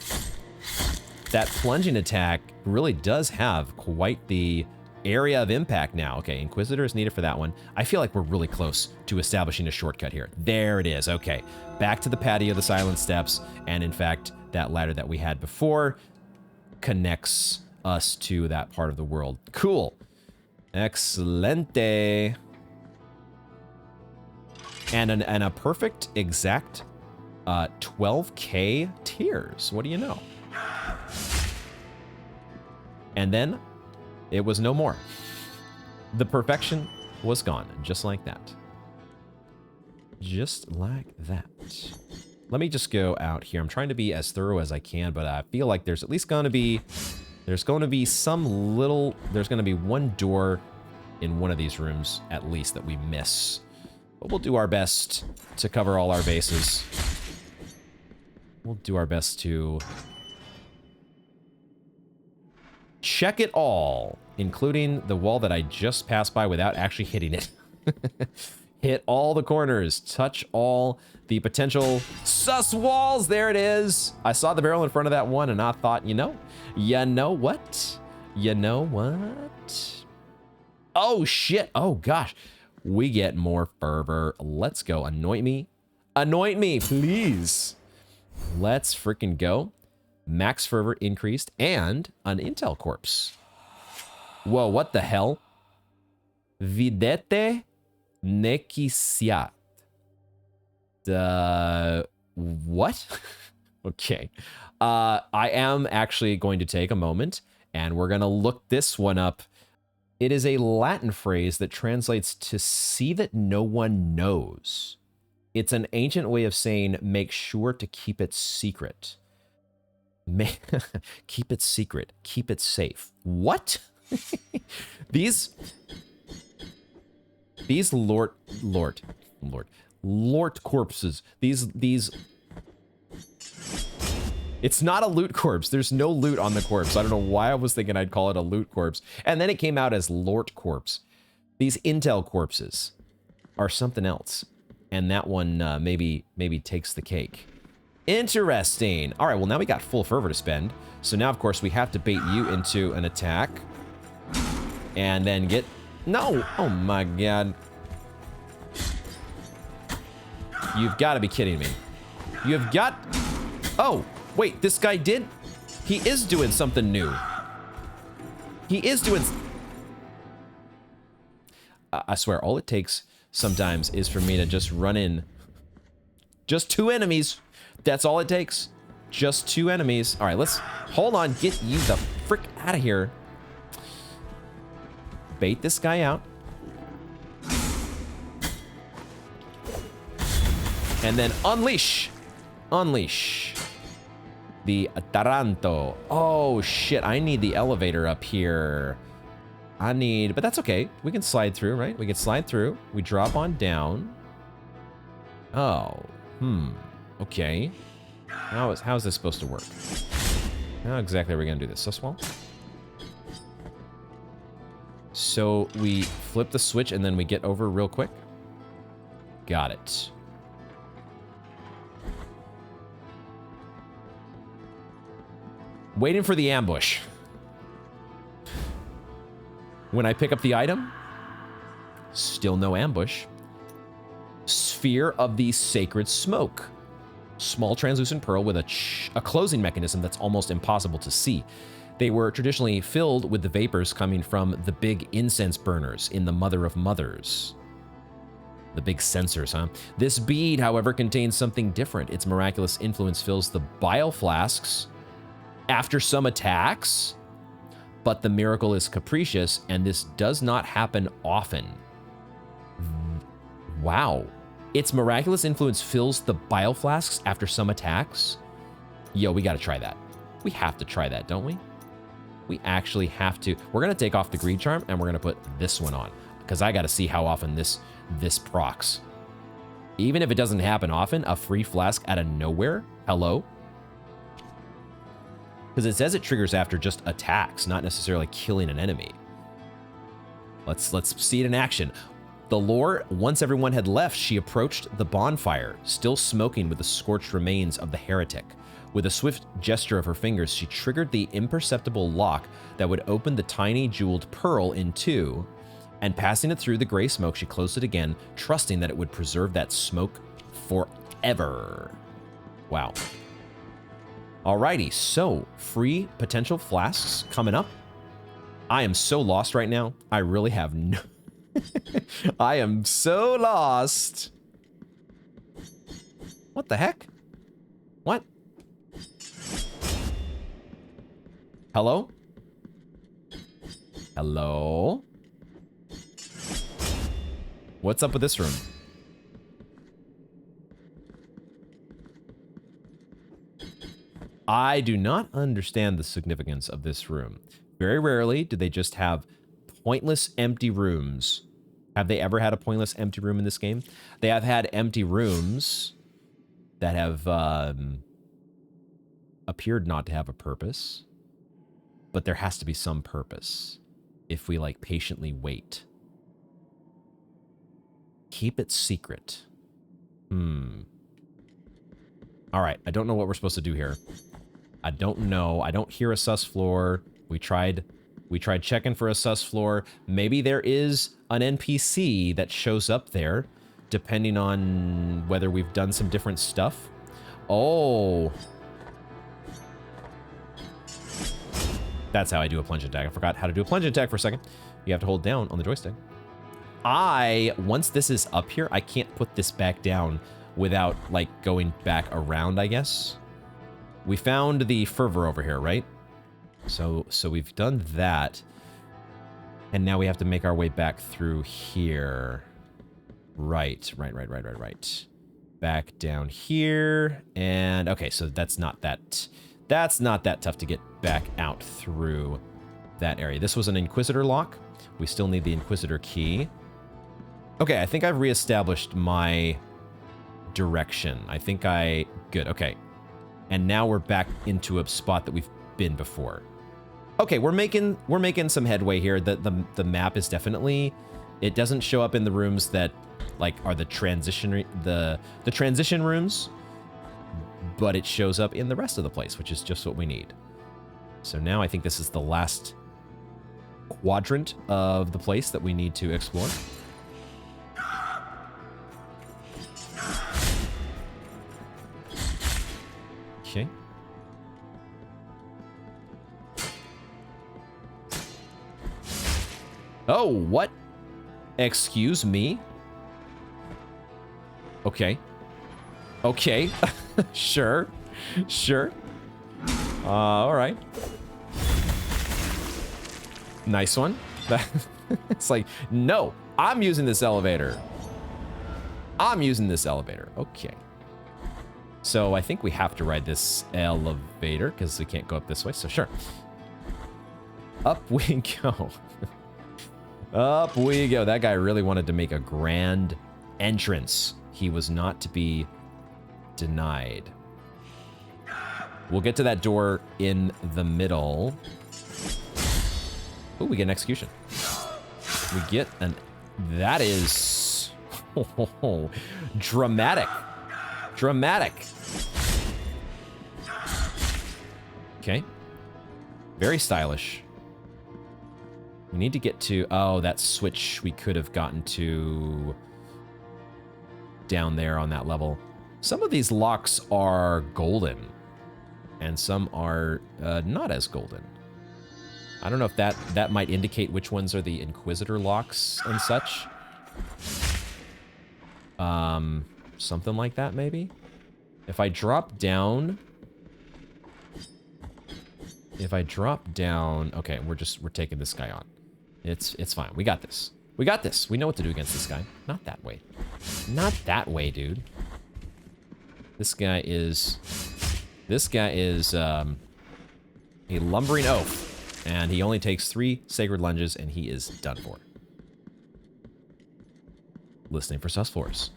That plunging attack really does have quite the area of impact now. Okay, Inquisitor is needed for that one. I feel like we're really close to establishing a shortcut here. There it is. Okay, back to the patio, the Silent Steps, and in fact, that ladder that we had before connects us to that part of the world. Cool. Excelente. And a perfect exact 12k tiers. What do you know? And then it was no more. The perfection was gone, just like that. Just like that. Let me just go out here. I'm trying to be as thorough as I can, but I feel like there's at least going to be... There's going to be some little... There's going to be one door in one of these rooms, at least, that we miss. But we'll do our best to cover all our bases. We'll do our best to... check it all, including the wall that I just passed by without actually hitting it. Hit all the corners, touch all the potential sus walls. There it is. I saw the barrel in front of that one and I thought, you know what? Oh shit, oh gosh. We get more fervor. Let's go, anoint me, please. Let's freaking go. Max fervor increased, and an intel corpse. Whoa, what the hell? Videte nekisiat. What? Okay. I am actually going to take a moment and we're going to look this one up. It is a Latin phrase that translates to see that no one knows. It's an ancient way of saying make sure to keep it secret. Keep it secret. Keep it safe. What? These Lord corpses. These. It's not a loot corpse. There's no loot on the corpse. I don't know why I was thinking I'd call it a loot corpse. And then it came out as Lort corpse. These intel corpses are something else. And that one maybe takes the cake. Interesting. All right, well, now we got full fervor to spend. So now, of course, we have to bait you into an attack. And then get... No! Oh, my God. You've got to be kidding me. You've got... Oh! Wait, this guy did? He is doing something new. He is doing... I swear, all it takes sometimes is for me to just run in. Just 2 enemies. That's all it takes. Just 2 enemies. All right, let's... Hold on. Get you the frick out of here. Bait this guy out. And then unleash. Unleash. The Taranto. Oh, shit. I need the elevator up here. But that's okay. We can slide through, right? We can slide through. We drop on down. Oh. Okay. How is this supposed to work? How exactly are we going to do this? Susswall? So we flip the switch and then we get over real quick. Got it. Waiting for the ambush. When I pick up the item, still no ambush. Sphere of the Sacred Smoke. Small translucent pearl with a closing mechanism that's almost impossible to see. They were traditionally filled with the vapors coming from the big incense burners in the Mother of Mothers. The big censers, huh? This bead, however, contains something different. Its miraculous influence fills the bile flasks after some attacks, but the miracle is capricious, and this does not happen often. Wow. Its miraculous influence fills the bile flasks after some attacks? Yo, we gotta try that. We have to try that, don't we? We actually have to. We're gonna take off the greed charm, and we're gonna put this one on, because I gotta see how often this procs. Even if it doesn't happen often, a free flask out of nowhere? Hello? Because it says it triggers after just attacks, not necessarily killing an enemy. Let's see it in action. The lore, once everyone had left, she approached the bonfire, still smoking with the scorched remains of the heretic. With a swift gesture of her fingers, she triggered the imperceptible lock that would open the tiny jeweled pearl in 2, and passing it through the gray smoke, she closed it again, trusting that it would preserve that smoke forever. Wow. Alrighty, so free potential flasks coming up. I am so lost right now. I really have no... I am so lost. What the heck? What? Hello? Hello? What's up with this room? I do not understand the significance of this room. Very rarely do they just have pointless empty rooms. Have they ever had a pointless empty room in this game? They have had empty rooms that have appeared not to have a purpose, but there has to be some purpose if we like patiently wait. Keep it secret. All right, I don't know what we're supposed to do here. I don't know. I don't hear a sus floor. We tried checking for a sus floor. Maybe there is an NPC that shows up there, depending on whether we've done some different stuff. Oh. That's how I do a plunge attack. I forgot how to do a plunge attack for a second. You have to hold down on the joystick. Once this is up here, I can't put this back down without, like, going back around, I guess. We found the fervor over here, right? So we've done that. And now we have to make our way back through here. Right. Back down here. And, okay, so that's not that tough to get back out through that area. This was an Inquisitor lock. We still need the Inquisitor key. Okay, I think I've reestablished my direction. Good, okay. And now we're back into a spot that we've been before. Okay, we're making some headway here. The map is definitely, it doesn't show up in the rooms that like are the transition rooms, but it shows up in the rest of the place, which is just what we need. So now I think this is the last quadrant of the place that we need to explore. Okay. Oh, what? Excuse me? Okay. Okay. Sure. All right. Nice one. It's like, no, I'm using this elevator. Okay. So I think we have to ride this elevator because we can't go up this way. So sure. Up we go. Up we go. That guy really wanted to make a grand entrance. He was not to be denied. We'll get to that door in the middle. Oh, we get an execution. We get an... That is... dramatic. Okay. Very stylish. We need to get to... Oh, that switch we could have gotten to... down there on that level. Some of these locks are golden. And some are not as golden. I don't know if that might indicate which ones are the Inquisitor locks and such. Something like that, maybe? If I drop down... Okay, we're taking this guy on. It's fine. We got this. We know what to do against this guy. Not that way. Not that way, dude. This guy is a lumbering oaf, and he only takes 3 sacred lunges, and he is done for. Listening for sus floors.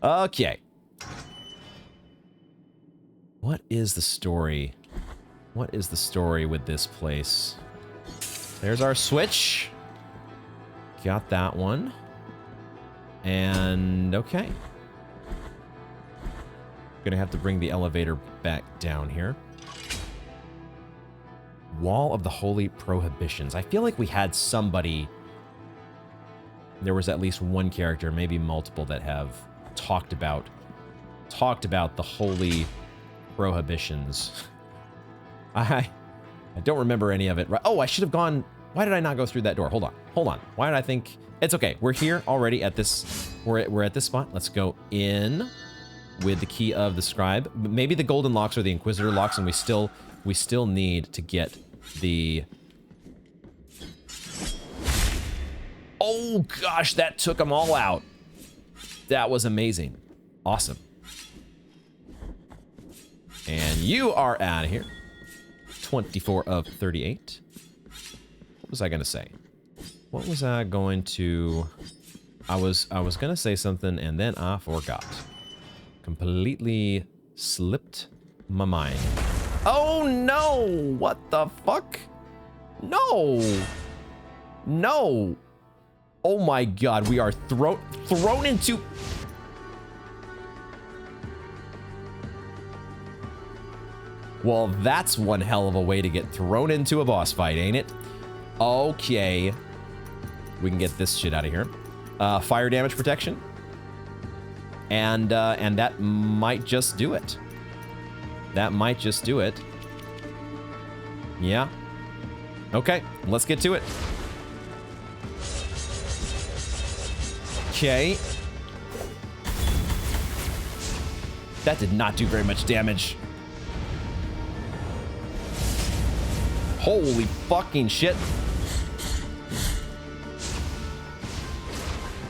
Okay. What is the story? What is the story with this place? There's our switch. Got that one. And okay. Gonna have to bring the elevator back down here. Wall of the Holy Prohibitions. I feel like we had somebody... There was at least one character, maybe multiple, that have talked about the Holy Prohibitions. I don't remember any of it. Oh, I should have gone... Why did I not go through that door? Hold on. Why did I think... It's okay. We're here already at this... We're at this spot. Let's go in with the key of the scribe. Maybe the golden locks are the Inquisitor locks, and we still need to get the... Oh gosh, that took them all out. That was amazing. Awesome. And you are out of here. 24 of 38. What was I gonna say? What was I going to... I was gonna say something and then I forgot. Completely slipped my mind. Oh no! What the fuck? No! No! Oh my god, we are thrown into... Well, that's one hell of a way to get thrown into a boss fight, ain't it? Okay. We can get this shit out of here. Fire damage protection. And that might just do it. That might just do it. Yeah. Okay, let's get to it. Okay. That did not do very much damage. Holy fucking shit.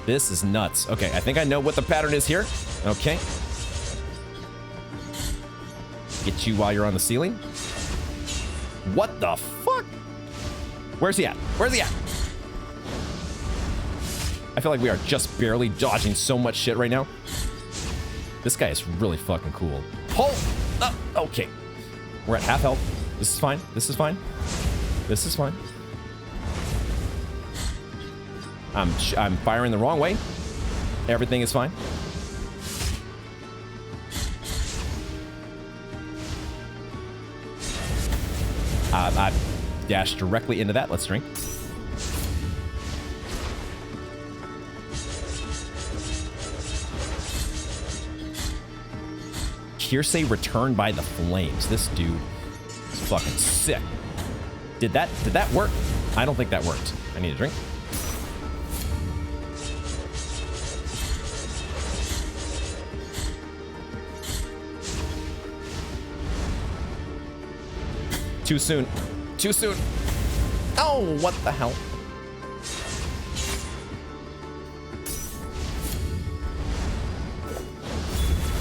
This is nuts. Okay, I think I know what the pattern is here. Okay. Get you while you're on the ceiling. What the fuck? Where's he at? Where's he at? I feel like we are just barely dodging so much shit right now. This guy is really fucking cool. Okay. We're at half health. This is fine. This is fine. This is fine. I'm firing the wrong way. Everything is fine. I dashed directly into that. Let's drink. Hearsay returned by the flames. This dude is fucking sick. Did that work? I don't think that worked. I need a drink. Too soon. Too soon. Oh, what the hell?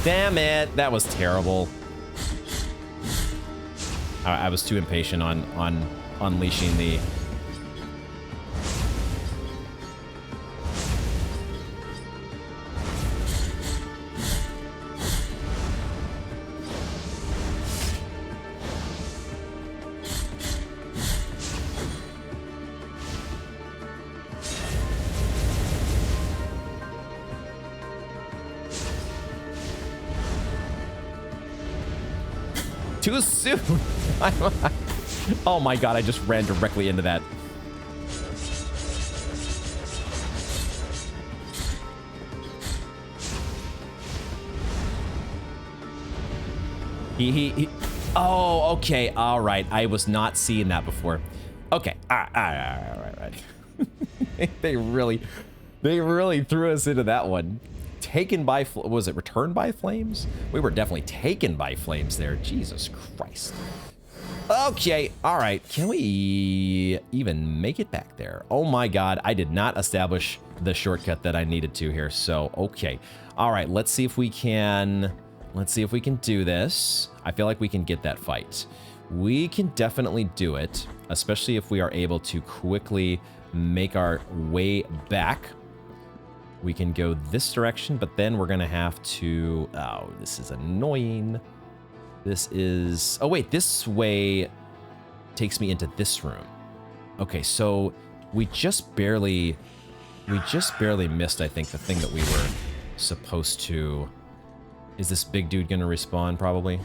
Damn it. That was terrible. I was too impatient on unleashing the... Too soon. Oh my god, I just ran directly into that. He oh, okay. All right. I was not seeing that before. Okay. All right. They really threw us into that one. Taken by, was it returned by flames? We were definitely taken by flames there. Jesus Christ. Okay, all right. Can we even make it back there? Oh my god, I did not establish the shortcut that I needed to here. So, okay. All right, let's see if we can do this. I feel like we can get that fight. We can definitely do it, especially if we are able to quickly make our way back. We can go this direction, but then we're gonna have to... Oh, this is annoying. This is... Oh, wait, this way takes me into this room. Okay, so we just barely missed, I think, the thing that we were supposed to... Is this big dude gonna respawn, probably?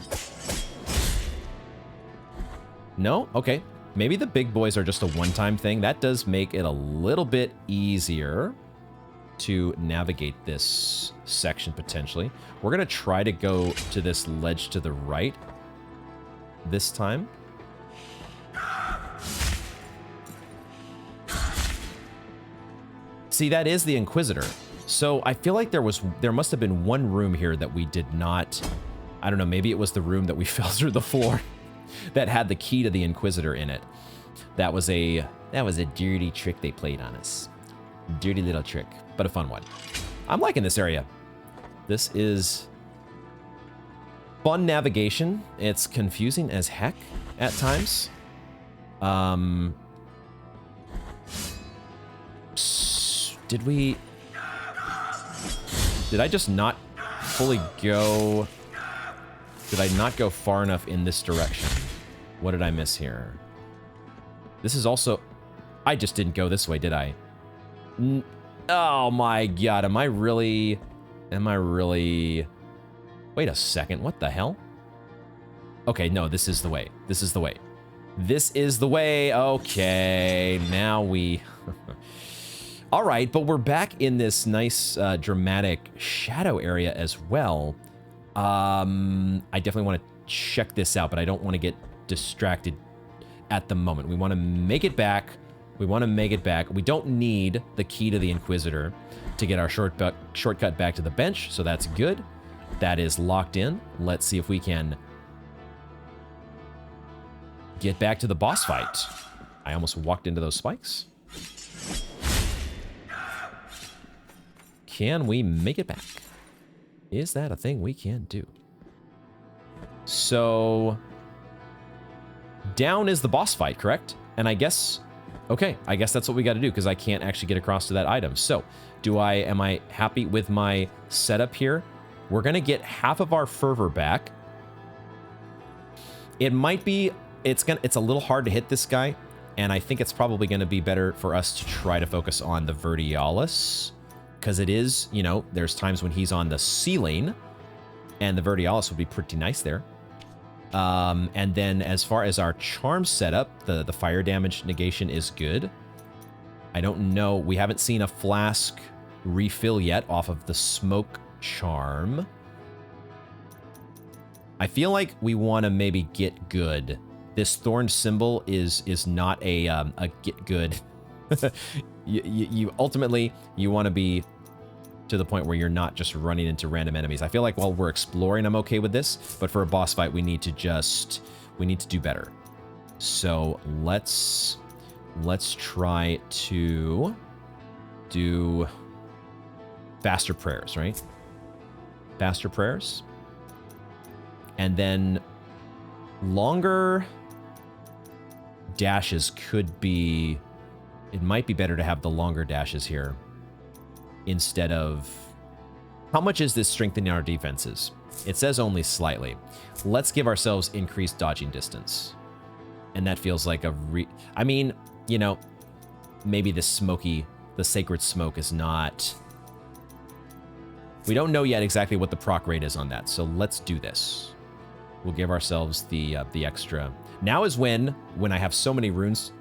No? Okay. Maybe the big boys are just a one-time thing. That does make it a little bit easier to navigate this section potentially. We're gonna try to go to this ledge to the right this time. See, that is the Inquisitor. So I feel like there must have been one room here that we did not, I don't know, maybe it was the room that we fell through the floor that had the key to the Inquisitor in it. That was a dirty trick they played on us. Dirty little trick, but a fun one. I'm liking this area. This is fun navigation. It's confusing as heck at times. Did I just not fully go? Did I not go far enough in this direction? What did I miss here? This is also... I just didn't go this way, did I? Oh my god, am I really... Wait a second, what the hell? Okay, no, this is the way. This is the way. This is the way. Okay, now we... All right, but we're back in this nice, dramatic shadow area as well. I definitely want to check this out, but I don't want to get distracted at the moment. We want to make it back. We want to make it back. We don't need the key to the Inquisitor to get our shortcut back to the bench, so that's good. That is locked in. Let's see if we can get back to the boss fight. I almost walked into those spikes. Can we make it back? Is that a thing we can do? So, down is the boss fight, correct? And I guess, okay, I guess that's what we got to do because I can't actually get across to that item. So, am I happy with my setup here? We're going to get half of our fervor back. It might be, it's a little hard to hit this guy, and I think it's probably going to be better for us to try to focus on the Vertialis, because it is, you know, there's times when he's on the ceiling, and the Vertialis would be pretty nice there. And then as far as our charm setup, the fire damage negation is good. I don't know, we haven't seen a flask refill yet off of the smoke charm. I feel like we want to maybe get good. This thorn symbol is not a get good. you ultimately you want to be to the point where you're not just running into random enemies. I feel like while we're exploring, I'm okay with this, but for a boss fight, we need to do better. So let's try to do faster prayers, right? Faster prayers. And then longer dashes could be, it might be better to have the longer dashes here instead of, how much is this strengthening our defenses? It says only slightly. Let's give ourselves increased dodging distance. And that feels like I mean, you know, maybe the sacred smoke is not, we don't know yet exactly what the proc rate is on that. So let's do this. We'll give ourselves the extra. Now is when I have so many runes.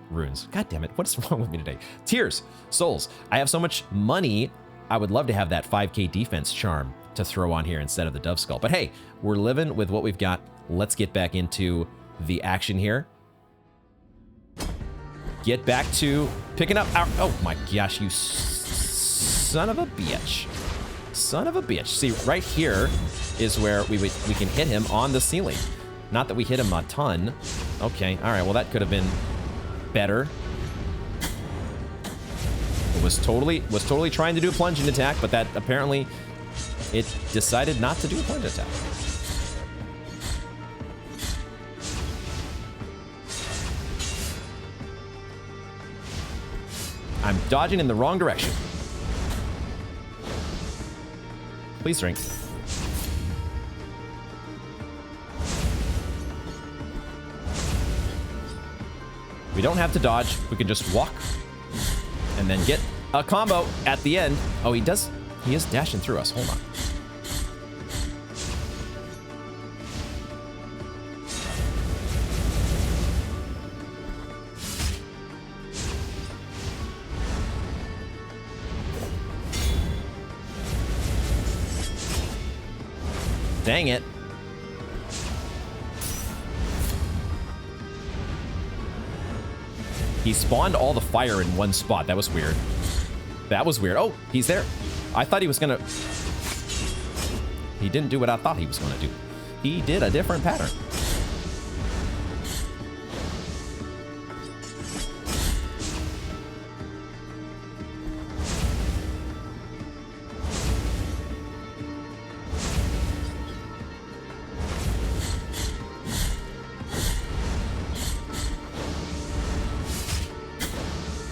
God damn it, what's wrong with me today? Tears, souls. I have so much money. I would love to have that 5k defense charm to throw on here instead of the dove skull. But hey, we're living with what we've got. Let's get back into the action here. Get back to picking up our, oh my gosh, you son of a bitch. Son of a bitch. See, right here is where we can hit him on the ceiling. Not that we hit him a ton. Okay, all right, well that could have been better. It was totally trying to do a plunging attack, but that apparently it decided not to do a plunge attack. I'm dodging in the wrong direction. Please drink. We don't have to dodge. We can just walk and then get a combo at the end. Oh, he is dashing through us. Hold on. Dang it. He spawned all the fire in one spot. That was weird. That was weird. Oh, he's there. I thought he was gonna... He didn't do what I thought he was gonna do. He did a different pattern.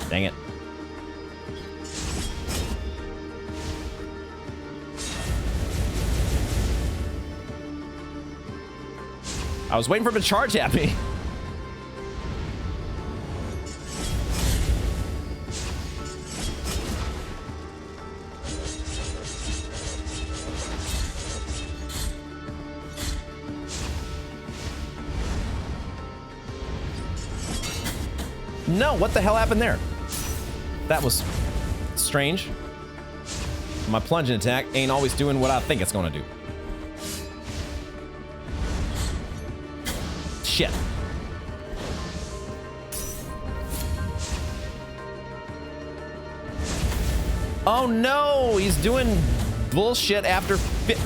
Dang it. I was waiting for him to charge at me. No, what the hell happened there? That was strange. My plunging attack ain't always doing what I think it's gonna do. Shit. Oh no, he's doing bullshit after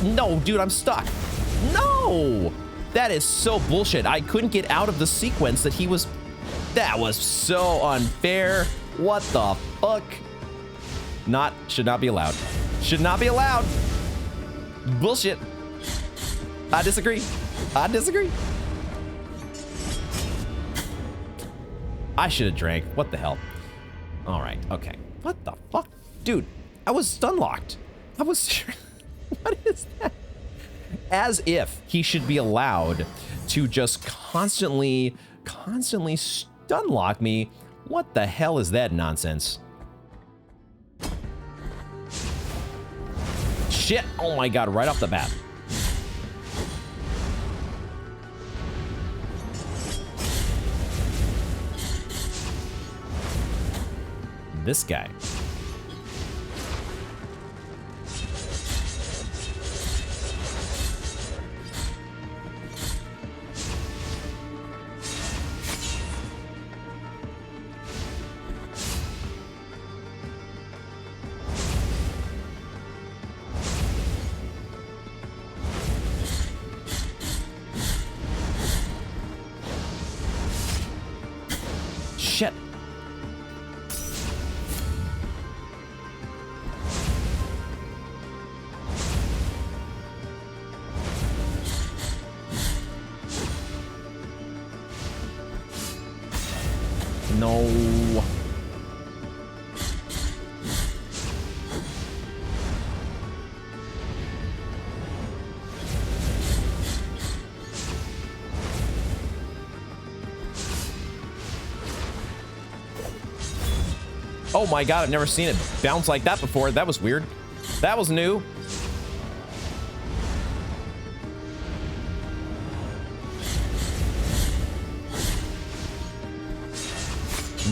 no, dude, I'm stuck. No! That is so bullshit. I couldn't get out of the sequence that he was... That was so unfair. What the fuck? Should not be allowed. Should not be allowed. Bullshit. I disagree. I disagree. I should have drank. What the hell? All right, okay. What the fuck? Dude, I was stun locked. I was... What is that? As if he should be allowed to just constantly stun lock me. What the hell is that nonsense? Shit, oh my god, right off the bat. This guy. Shit. No. Oh my god, I've never seen it bounce like that before. That was weird. That was new.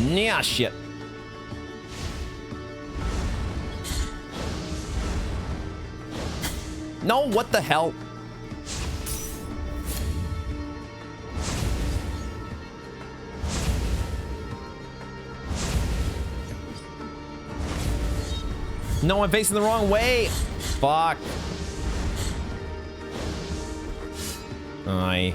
Yeah, shit. No, what the hell? No, I'm facing the wrong way. Fuck. Aye.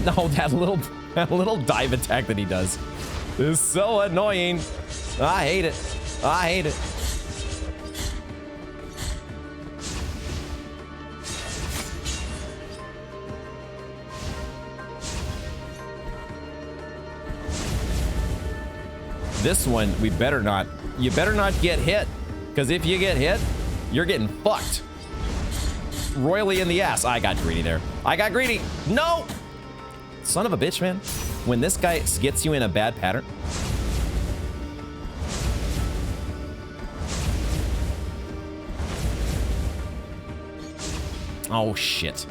No, that little dive attack that he does is so annoying. I hate it. I hate it. This one, you better not get hit, because if you get hit, you're getting fucked royally in the ass. I got greedy there. I got greedy. No! Son of a bitch, man. When this guy gets you in a bad pattern. Oh, shit.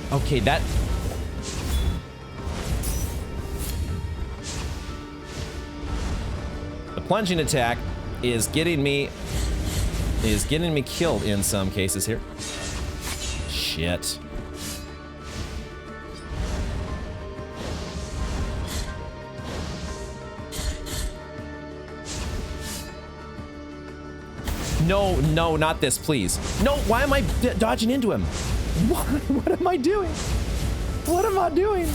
Okay, that... The plunging attack is getting me killed in some cases here. Shit. No, no, not this, please. No, why am I dodging into him? What am I doing? What am I doing?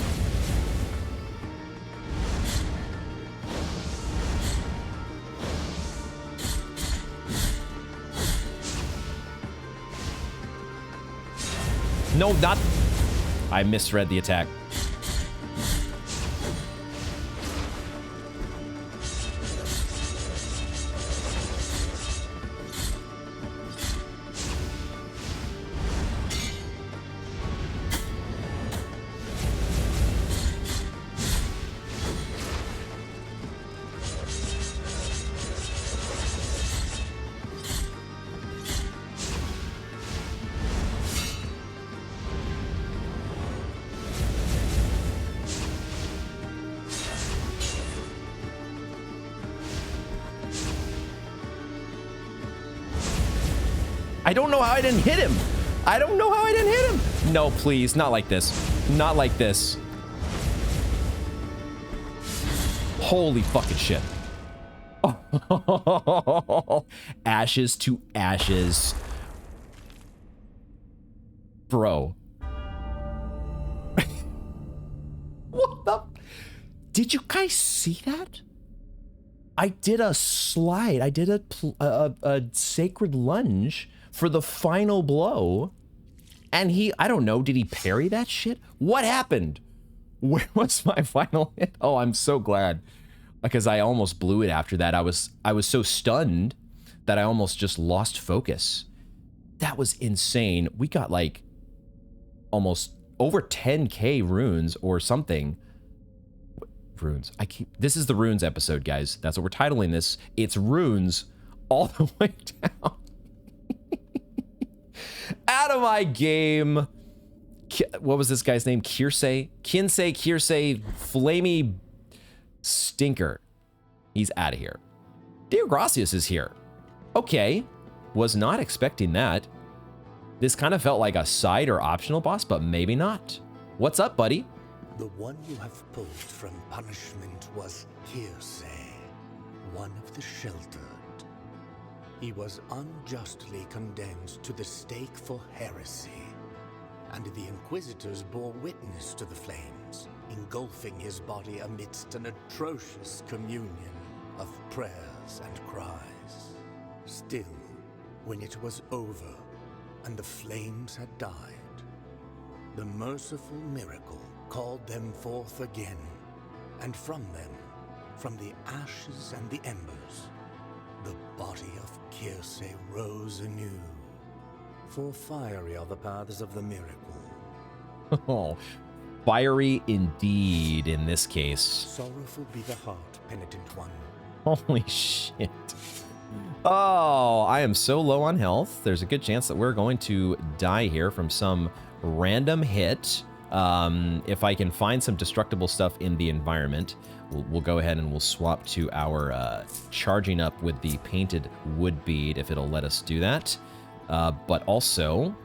No, not... I misread the attack. I don't know how I didn't hit him. I don't know how I didn't hit him. No, please, not like this. Not like this. Holy fucking shit. Ashes to ashes. Bro. What the? Did you guys see that? I did a slide. I did a sacred lunge for the final blow. And I don't know, did he parry that shit? What happened? Where was my final hit? Oh, I'm so glad. Because I almost blew it after that. I was so stunned that I almost just lost focus. That was insane. We got like almost over 10k runes or something. Runes. This is the runes episode, guys. That's what we're titling this. It's runes all the way down. Out of my game. What was this guy's name? Kinsey, Flamey Stinker. He's out of here. Deo Gracias is here. Okay. Was not expecting that. This kind of felt like a side or optional boss, but maybe not. What's up, buddy? The one you have pulled from punishment was Kinsey, one of the sheltered. He was unjustly condemned to the stake for heresy, and the Inquisitors bore witness to the flames, engulfing his body amidst an atrocious communion of prayers and cries. Still, when it was over and the flames had died, the merciful miracle called them forth again, and from them, from the ashes and the embers, the body of Kinsey rose anew. For fiery are the paths of the miracle. Oh, fiery indeed in this case. Sorrowful be the heart, penitent one. Holy shit. Oh, I am so low on health. There's a good chance that we're going to die here from some random hit. If I can find some destructible stuff in the environment, we'll go ahead and we'll swap to our charging up with the painted wood bead if it'll let us do that. But also,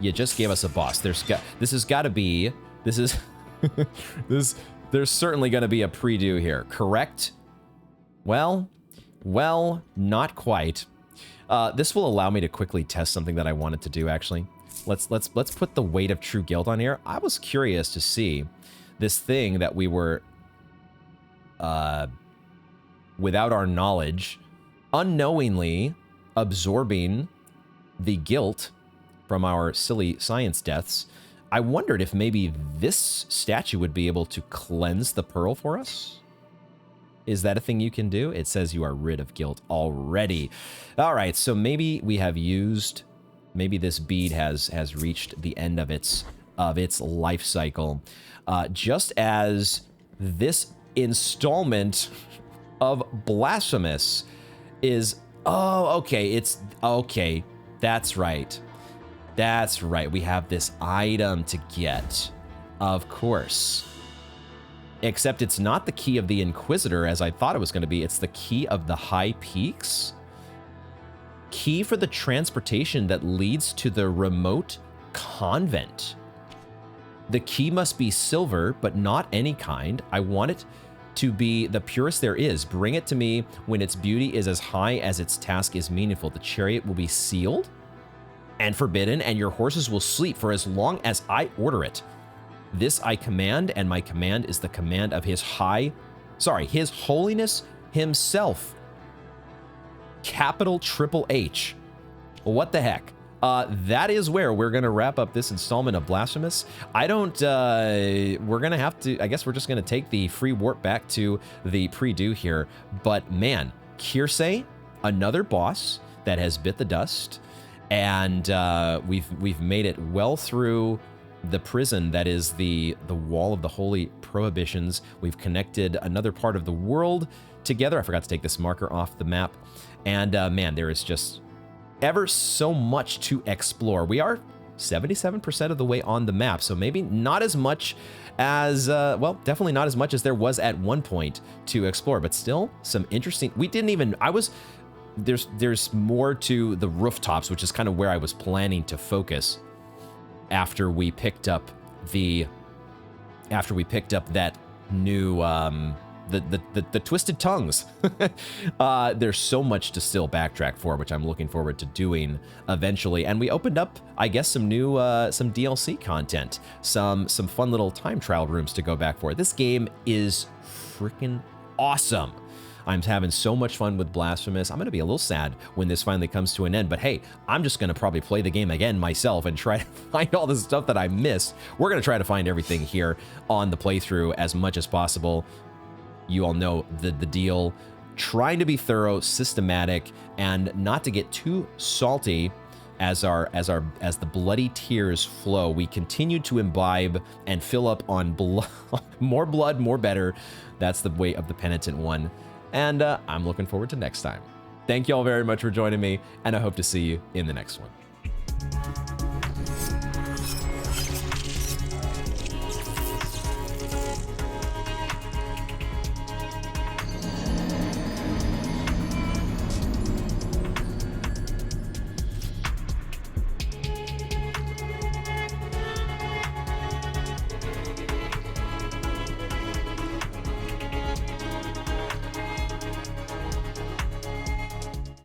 you just gave us a boss. There's certainly going to be a pre-do here, correct? Well, not quite. This will allow me to quickly test something that I wanted to do, actually. Let's put the weight of true guilt on here. I was curious to see this thing that we were, without our knowledge, unknowingly absorbing the guilt from our silly science deaths. I wondered if maybe this statue would be able to cleanse the pearl for us. Is that a thing you can do? It says you are rid of guilt already. All right, so maybe we have used, maybe this bead has reached the end of its life cycle. Just as this installment of Blasphemous is, oh, okay, it's, okay, that's right. That's right, we have this item to get, of course. Except it's not the key of the Inquisitor as I thought it was going to be. It's the key of the High Peaks. Key for the transportation that leads to the remote convent. The key must be silver, but not any kind. I want it to be the purest there is. Bring it to me when its beauty is as high as its task is meaningful. The chariot will be sealed and forbidden, and your horses will sleep for as long as I order it. This I command, and my command is the command of His Holiness himself. Capital Triple H. What the heck? That is where we're going to wrap up this installment of Blasphemous. We're going to have to, I guess we're just going to take the free warp back to the pre-do here. But man, Kinsey, another boss that has bit the dust. And we've made it well through the prison that is the wall of the holy prohibitions. We've connected another part of the world together. I forgot to take this marker off the map. And man, there is just ever so much to explore. We are 77% of the way on the map, so maybe not as much as, well, definitely not as much as there was at one point to explore, but still some interesting, there's more to the rooftops, which is kind of where I was planning to focus after we picked up that new the twisted tongues. There's so much to still backtrack for, which I'm looking forward to doing eventually. And we opened up, I guess, some new some DLC content, some fun little time trial rooms to go back for. This game is freaking awesome. I'm having so much fun with Blasphemous. I'm going to be a little sad when this finally comes to an end, but hey, I'm just going to probably play the game again myself and try to find all the stuff that I missed. We're going to try to find everything here on the playthrough as much as possible. You all know the deal. Trying to be thorough, systematic, and not to get too salty as the bloody tears flow. We continue to imbibe and fill up on blood. More blood, more better. That's the way of the penitent one. And I'm looking forward to next time. Thank you all very much for joining me, and I hope to see you in the next one.